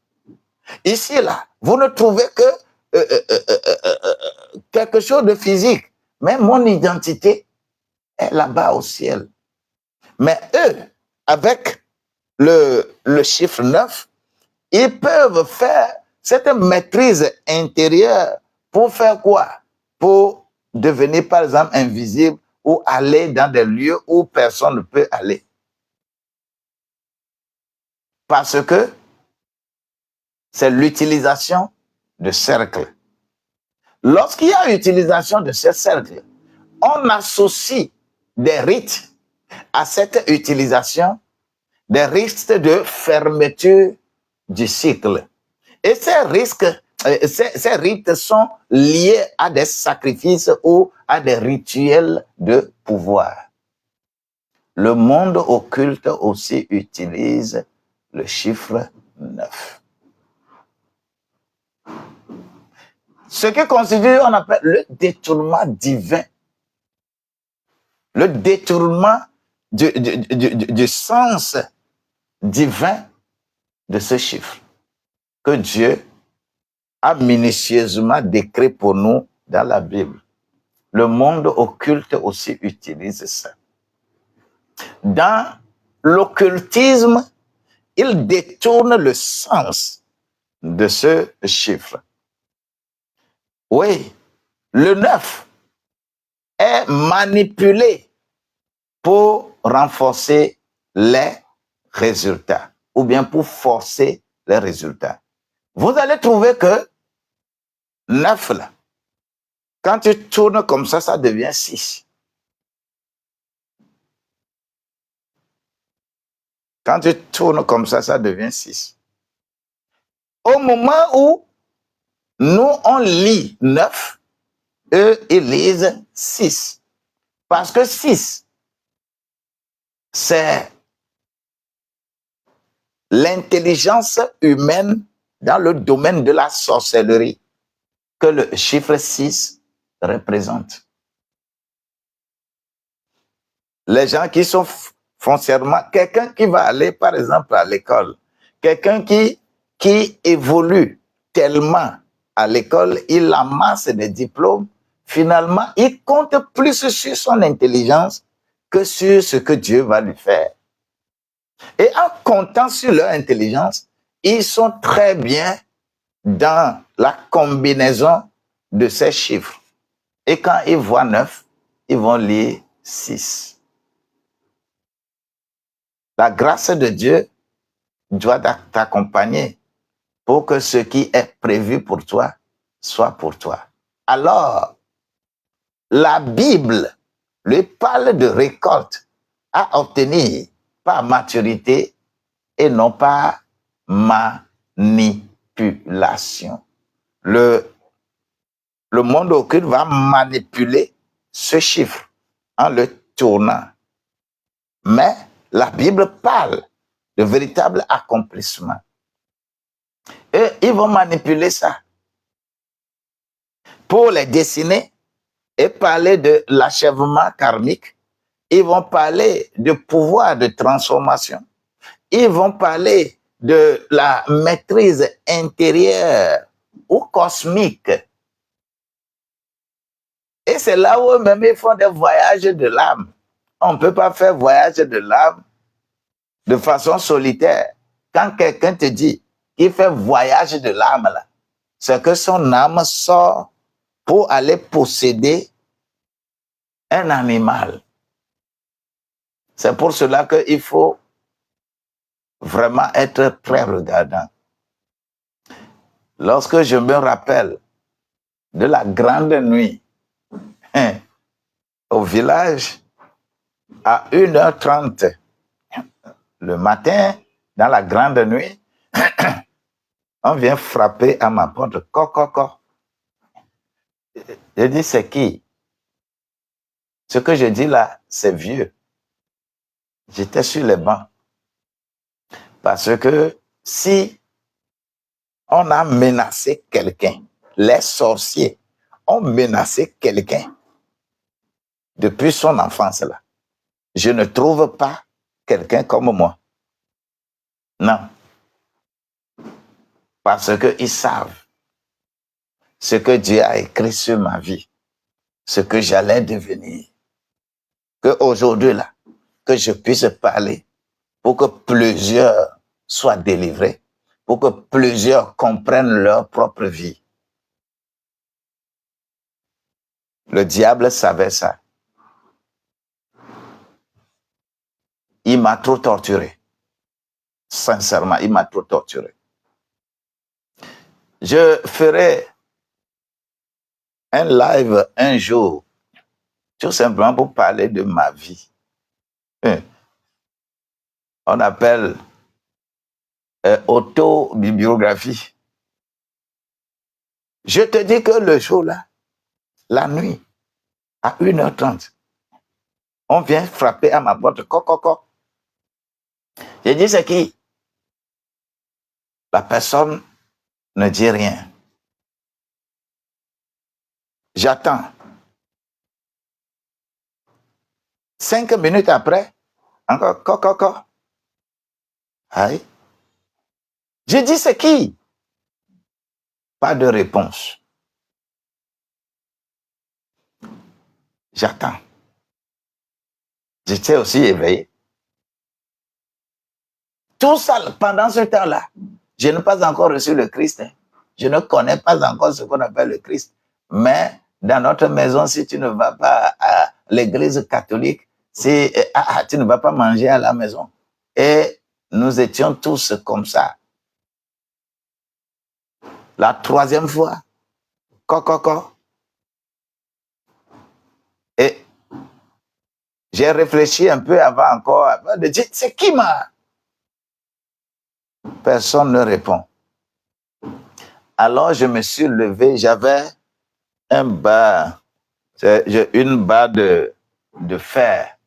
Ici, là, vous ne trouvez que quelque chose de physique. Mais mon identité est là-bas au ciel. Mais eux, avec le chiffre 9, ils peuvent faire cette maîtrise intérieure pour faire quoi? Pour devenir, par exemple, invisible ou aller dans des lieux où personne ne peut aller. Parce que c'est l'utilisation de cercles. Lorsqu'il y a utilisation de ces cercles, on associe des rites à cette utilisation, des risques de fermeture du cycle. Et ces rites sont liés à des sacrifices ou à des rituels de pouvoir. Le monde occulte aussi utilise le chiffre 9. Ce qui constitue, on appelle le détournement divin. Le détournement du sens divin de ce chiffre que Dieu a minutieusement décrit pour nous dans la Bible. Le monde occulte aussi utilise ça. Dans l'occultisme, il détourne le sens de ce chiffre. Oui, le 9 est manipulé pour renforcer les résultats ou bien pour forcer les résultats. Vous allez trouver que 9, là, quand tu tournes comme ça devient 6. Quand tu tournes comme ça devient 6. Au moment où Nous, on lit 9, eux, ils lisent 6. Parce que 6, c'est l'intelligence humaine dans le domaine de la sorcellerie que le chiffre 6 représente. Les gens qui sont foncièrement, quelqu'un qui va aller par exemple à l'école, quelqu'un qui évolue tellement à l'école, il amasse des diplômes, finalement, il compte plus sur son intelligence que sur ce que Dieu va lui faire. Et en comptant sur leur intelligence, ils sont très bien dans la combinaison de ces chiffres. Et quand ils voient 9, ils vont lire 6. La grâce de Dieu doit t'accompagner pour que ce qui est prévu pour toi soit pour toi. Alors, la Bible lui parle de récolte à obtenir par maturité et non par manipulation. Le monde occulte va manipuler ce chiffre en le tournant. Mais la Bible parle de véritable accomplissement. Et ils vont manipuler ça pour les dessiner et parler de l'achèvement karmique. Ils vont parler de pouvoir de transformation. Ils vont parler de la maîtrise intérieure ou cosmique. Et c'est là où même ils font des voyages de l'âme. On ne peut pas faire voyage de l'âme de façon solitaire. Quand quelqu'un te dit qu'il fait voyage de l'âme, là, c'est que son âme sort pour aller posséder un animal. C'est pour cela qu'il faut vraiment être très regardant. Lorsque je me rappelle de la grande nuit au village à 1h30 le matin, dans la grande nuit, on vient frapper à ma porte. Coco. Je dis, c'est qui? Ce que je dis là, c'est vieux. J'étais sur les bancs. Parce que si on a menacé quelqu'un, les sorciers ont menacé quelqu'un depuis son enfance là, je ne trouve pas quelqu'un comme moi. Non. Parce qu'ils savent ce que Dieu a écrit sur ma vie, ce que j'allais devenir. Qu'aujourd'hui là, que je puisse parler pour que plusieurs soient délivrés, pour que plusieurs comprennent leur propre vie. Le diable savait ça. Il m'a trop torturé. Sincèrement, il m'a trop torturé. Je ferai un live un jour, tout simplement pour parler de ma vie. On appelle autobiographie. Je te dis que le jour là, la nuit, à 1h30, on vient frapper à ma porte. Coco. J'ai dit, c'est qui? La personne ne dit rien. J'attends. 5 minutes après, encore coco. Aïe. J'ai dit, c'est qui? Pas de réponse. J'attends. J'étais aussi éveillé. Tout ça, pendant ce temps-là, je n'ai pas encore reçu le Christ. Je ne connais pas encore ce qu'on appelle le Christ. Mais dans notre maison, si tu ne vas pas à l'église catholique, tu ne vas pas manger à la maison. Et nous étions tous comme ça. La 3e fois, coco. Et j'ai réfléchi un peu avant encore de dire, c'est qui m'a? Personne ne répond. Alors, je me suis levé, j'avais un bas, une barre de fer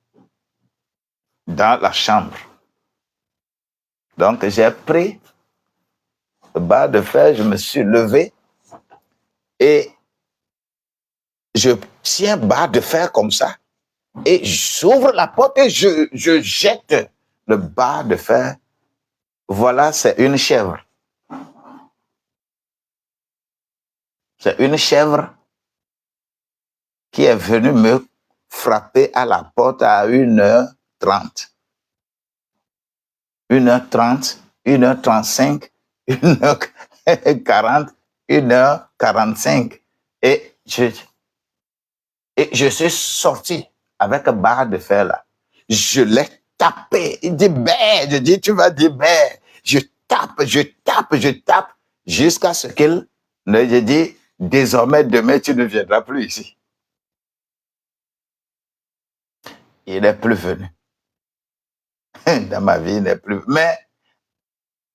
dans la chambre. Donc, j'ai pris le barre de fer, je me suis levé et je tiens barre de fer comme ça et j'ouvre la porte et je jette le barre de fer. Voilà, c'est une chèvre. C'est une chèvre qui est venue me frapper à la porte à 1h30. 1h30, 1h35, 1h40, 1h45. Et je suis sorti avec un barre de fer là. Je l'ai tapé. Il dit, ben, je dis, tu vas dire, ben. Je tape, jusqu'à ce qu'il ne je dis, désormais, demain, tu ne viendras plus ici. Il n'est plus venu. Dans ma vie, il n'est plus. Mais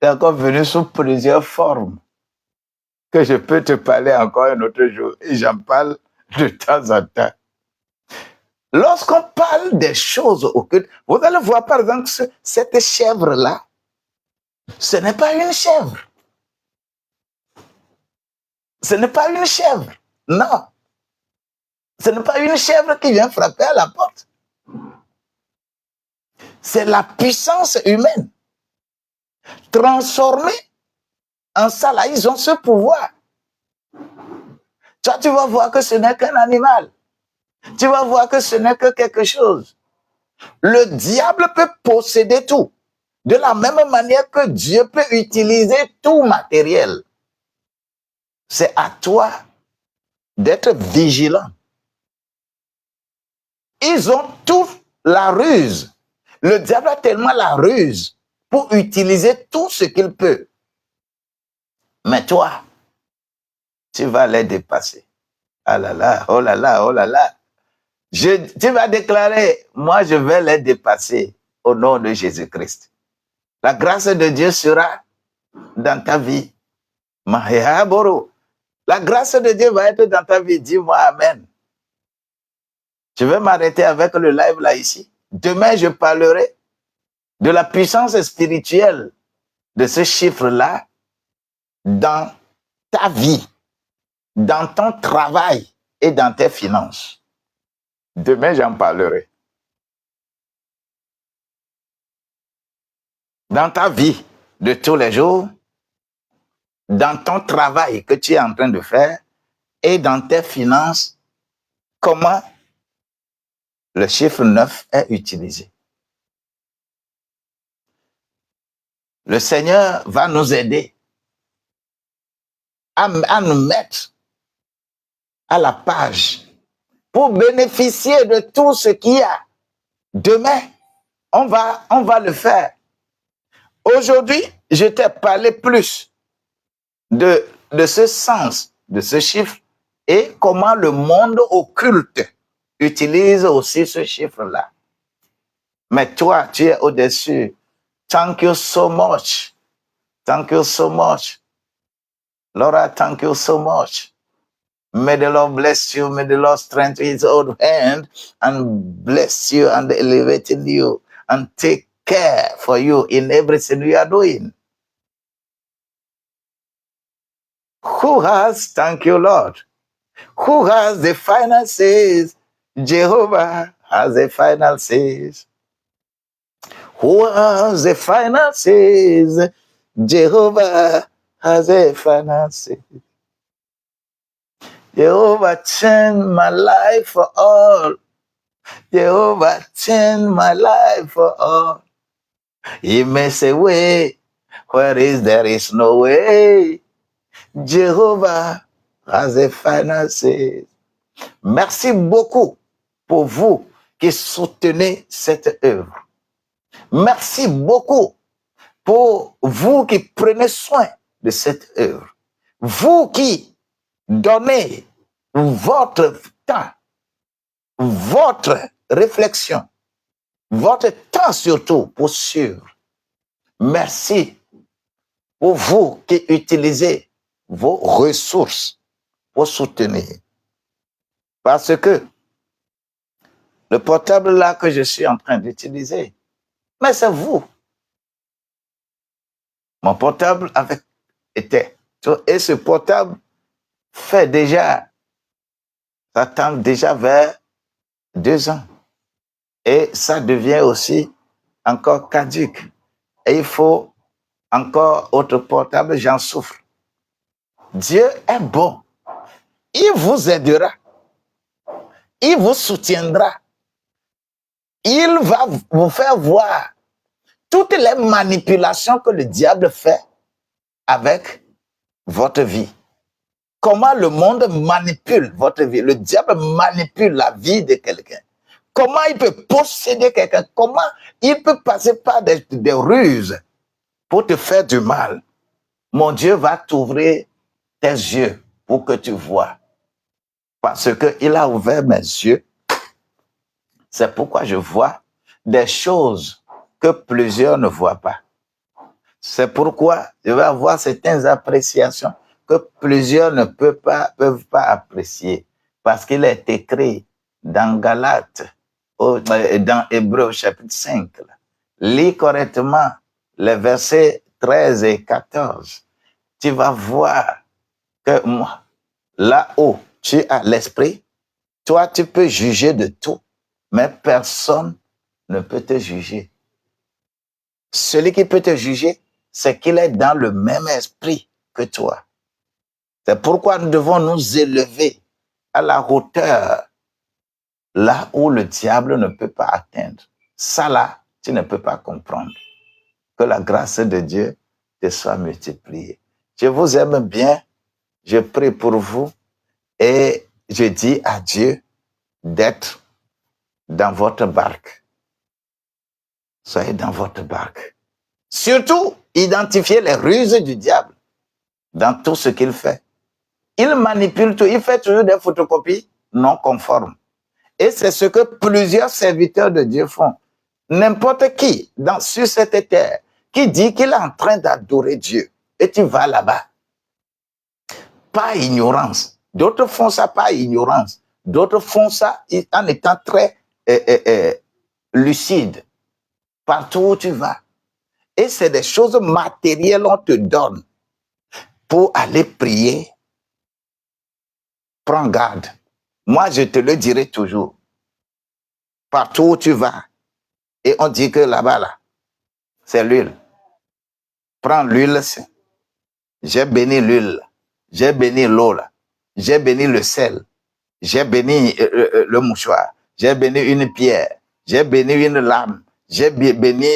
il est encore venu sous plusieurs formes que je peux te parler encore un autre jour. Et j'en parle de temps en temps. Lorsqu'on parle des choses occultes, vous allez voir par exemple cette chèvre-là, ce n'est pas une chèvre. Ce n'est pas une chèvre. Non. Ce n'est pas une chèvre qui vient frapper à la porte. C'est la puissance humaine. Transformée en ça, là, ils ont ce pouvoir. Toi, tu vas voir que ce n'est qu'un animal. Tu vas voir que ce n'est que quelque chose. Le diable peut posséder tout. De la même manière que Dieu peut utiliser tout matériel. C'est à toi d'être vigilant. Ils ont toute la ruse. Le diable a tellement la ruse pour utiliser tout ce qu'il peut. Mais toi, tu vas les dépasser. Ah là là, oh là là, oh là là. Tu vas déclarer, moi je vais les dépasser au nom de Jésus-Christ. La grâce de Dieu sera dans ta vie. La grâce de Dieu va être dans ta vie. Dis-moi Amen. Je vais m'arrêter avec le live là ici. Demain, je parlerai de la puissance spirituelle de ce chiffre-là dans ta vie, dans ton travail et dans tes finances. Demain, j'en parlerai. Dans ta vie de tous les jours, dans ton travail que tu es en train de faire et dans tes finances, comment le chiffre 9 est utilisé. Le Seigneur va nous aider à nous mettre à la page pour bénéficier de tout ce qu'il y a. Demain, on va le faire. Aujourd'hui, je t'ai parlé plus de ce sens, de ce chiffre et comment le monde occulte utilise aussi ce chiffre-là. Mais toi, tu es au-dessus. Thank you so much. Thank you so much. Laura, thank you so much. May the Lord bless you. May the Lord strengthen his own hand and bless you and elevate you and take care for you in everything you are doing. Who has, thank you, Lord. Who has the final says? Jehovah has the final says. Who has the final says? Jehovah has a final say. Jehovah changed my life for all. Jehovah changed my life for all. He makes a way where there is no way. Jehovah has a final say. Merci beaucoup pour vous qui soutenez cette œuvre. Merci beaucoup pour vous qui prenez soin de cette œuvre. Vous qui donnez votre temps, votre réflexion, votre temps surtout pour suivre. Merci pour vous qui utilisez vos ressources pour soutenir. Parce que le portable là que je suis en train d'utiliser, mais c'est vous. Mon portable était. Et ce portable fait déjà, ça tend déjà vers 2 ans. Et ça devient aussi encore caduque. Et il faut encore autre portable, j'en souffre. Dieu est bon. Il vous aidera. Il vous soutiendra. Il va vous faire voir toutes les manipulations que le diable fait avec votre vie. Comment le monde manipule votre vie. Le diable manipule la vie de quelqu'un. Comment il peut posséder quelqu'un. Comment il peut passer par des ruses pour te faire du mal. Mon Dieu va t'ouvrir tes yeux pour que tu vois. Parce qu'il a ouvert mes yeux. C'est pourquoi je vois des choses que plusieurs ne voient pas. C'est pourquoi je vais avoir certaines appréciations que plusieurs ne peuvent pas apprécier. Parce qu'il est écrit dans Galates, dans Hébreux chapitre 5. Lis correctement les versets 13 et 14. Tu vas voir que moi, là-haut, tu as l'esprit. Toi, tu peux juger de tout, mais personne ne peut te juger. Celui qui peut te juger, c'est qu'il est dans le même esprit que toi. C'est pourquoi nous devons nous élever à la hauteur, là où le diable ne peut pas atteindre. Ça là, tu ne peux pas comprendre. Que la grâce de Dieu te soit multipliée. Je vous aime bien, je prie pour vous et je dis à Dieu d'être dans votre barque. Soyez dans votre barque. Surtout, identifiez les ruses du diable dans tout ce qu'il fait. Il manipule tout, il fait toujours des photocopies non conformes. Et c'est ce que plusieurs serviteurs de Dieu font. N'importe qui sur cette terre qui dit qu'il est en train d'adorer Dieu et tu vas là-bas. Pas ignorance. D'autres font ça par ignorance. D'autres font ça en étant très lucide. Partout où tu vas. Et c'est des choses matérielles qu'on te donne pour aller prier. Prends garde. Moi, je te le dirai toujours. Partout où tu vas. Et on dit que là-bas, là, c'est l'huile. Prends l'huile. J'ai béni l'huile. J'ai béni l'eau, là. J'ai béni le sel. J'ai béni le mouchoir. J'ai béni une pierre. J'ai béni une lame. J'ai béni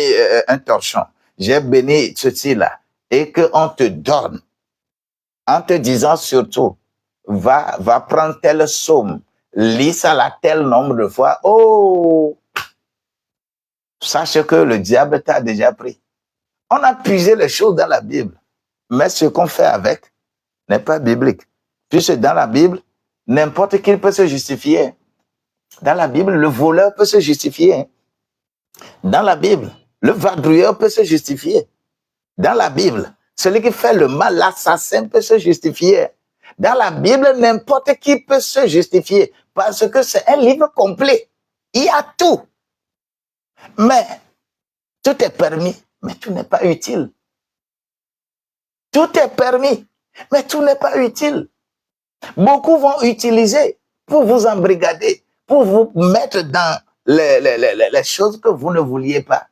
un torchon. J'ai béni ceci là. Et qu'on te donne. En te disant surtout, va prendre telle somme. Lis ça là tel nombre de fois. Oh! Sache que le diable t'a déjà pris. On a puisé les choses dans la Bible. Mais ce qu'on fait avec n'est pas biblique. Puisque dans la Bible, n'importe qui peut se justifier. Dans la Bible, le voleur peut se justifier. Dans la Bible, le vadrouilleur peut se justifier. Dans la Bible, celui qui fait le mal, l'assassin peut se justifier. Dans la Bible, n'importe qui peut se justifier parce que c'est un livre complet. Il y a tout. Mais tout est permis, mais tout n'est pas utile. Tout est permis, mais tout n'est pas utile. Beaucoup vont utiliser pour vous embrigader, pour vous mettre dans les choses que vous ne vouliez pas.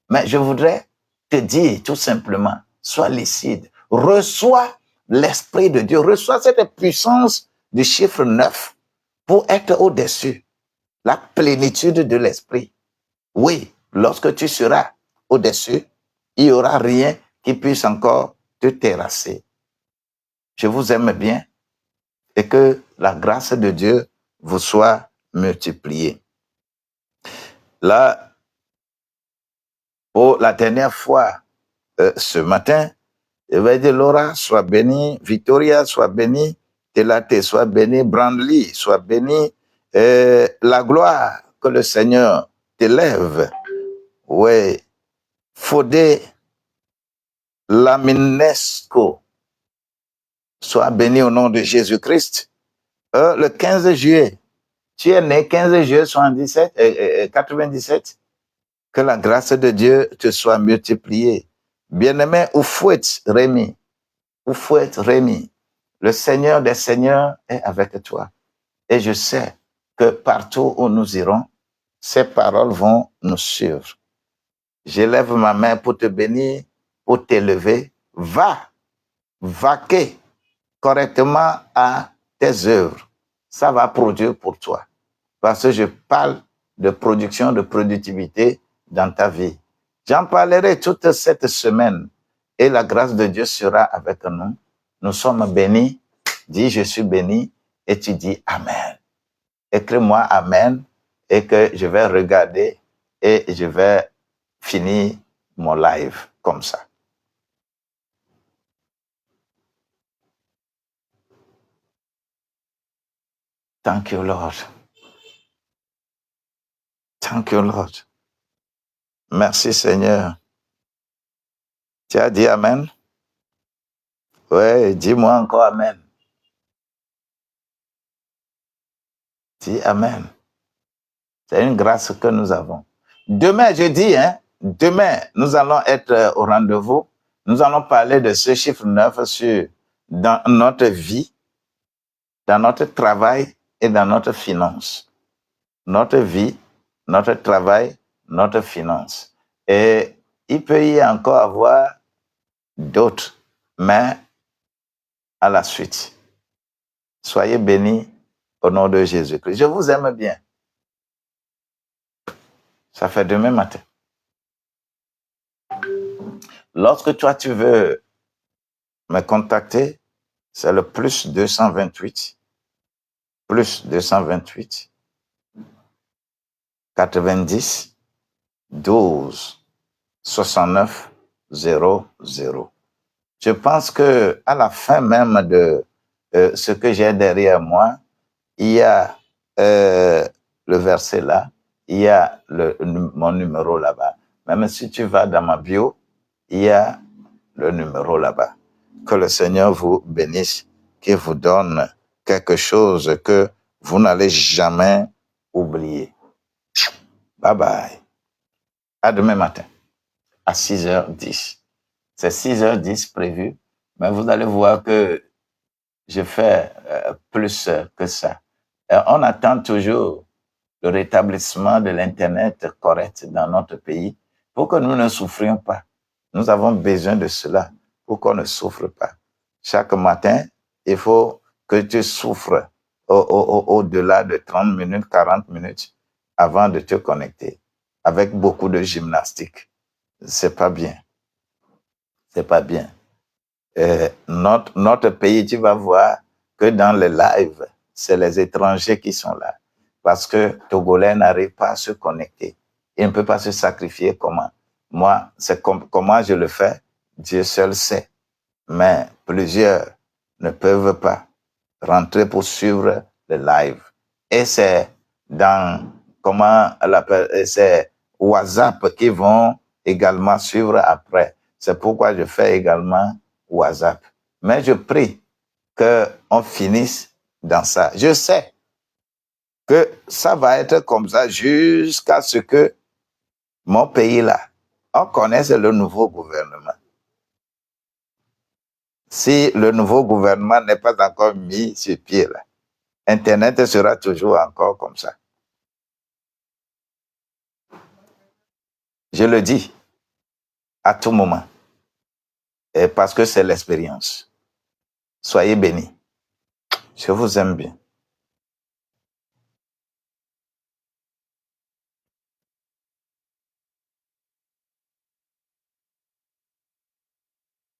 Mais je voudrais te dire tout simplement, sois lucide, reçois l'Esprit de Dieu, reçois cette puissance du chiffre 9 pour être au-dessus, la plénitude de l'Esprit. Oui, lorsque tu seras au-dessus, il n'y aura rien qui puisse encore te terrasser. Je vous aime bien et que la grâce de Dieu vous soit multipliée. Là, pour la dernière fois, ce matin, je vais dire Laura, sois bénie, Victoria, sois bénie, Telate, sois bénie, Brandley, sois bénie, la gloire que le Seigneur t'élève. Oui, Fodé Laminesco, Sois béni au nom de Jésus-Christ. Le 15 juillet, tu es né 15 juillet 97. Que la grâce de Dieu te soit multipliée. Bien-aimé Oufouet Rémi, le Seigneur des Seigneurs est avec toi. Et je sais que partout où nous irons, ces paroles vont nous suivre. J'élève ma main pour te bénir, pour t'élever. Va, vaquer correctement à tes œuvres. Ça va produire pour toi. Parce que je parle de production, de productivité dans ta vie. J'en parlerai toute cette semaine et la grâce de Dieu sera avec nous. Nous sommes bénis. Dis, je suis béni et tu dis Amen. Écris-moi Amen et que je vais regarder et je vais finir mon live comme ça. Thank you, Lord. Thank you, Lord. Merci, Seigneur. Tu as dit Amen? Oui, dis-moi encore Amen. Dis Amen. C'est une grâce que nous avons. Demain, jeudi, demain, nous allons être au rendez-vous. Nous allons parler de ce chiffre 9 dans notre vie, dans notre travail et dans notre finance. Notre vie, notre travail, notre finance. Et il peut y encore avoir d'autres, mais à la suite. Soyez bénis au nom de Jésus-Christ. Je vous aime bien. Ça fait demain matin. Lorsque toi, tu veux me contacter, c'est le plus 228, 90 12 69 00. Je pense que à la fin même de ce que j'ai derrière moi, il y a le verset là, il y a mon numéro là-bas. Même si tu vas dans ma bio, il y a le numéro là-bas. Que le Seigneur vous bénisse, qu'il vous donne quelque chose que vous n'allez jamais oublier. Bye bye. À demain matin, à 6h10. C'est 6h10 prévu, mais vous allez voir que je fais plus que ça. Et on attend toujours le rétablissement de l'Internet correct dans notre pays pour que nous ne souffrions pas. Nous avons besoin de cela pour qu'on ne souffre pas. Chaque matin, il faut que tu souffres au-delà de 30 minutes, 40 minutes avant de te connecter avec beaucoup de gymnastique. C'est pas bien. C'est pas bien. Notre pays, tu vas voir que dans le live, c'est les étrangers qui sont là. Parce que Togolais n'arrive pas à se connecter. Il ne peut pas se sacrifier comment. Moi, c'est comment je le fais, Dieu seul sait. Mais plusieurs ne peuvent pas rentrer pour suivre le live. Et c'est dans, c'est WhatsApp qui vont également suivre après. C'est pourquoi je fais également WhatsApp. Mais je prie qu'on finisse dans ça. Je sais que ça va être comme ça jusqu'à ce que mon pays là, on connaisse le nouveau gouvernement. Si le nouveau gouvernement n'est pas encore mis sur pied là, Internet sera toujours encore comme ça. Je le dis à tout moment. Et parce que c'est l'expérience. Soyez bénis. Je vous aime bien.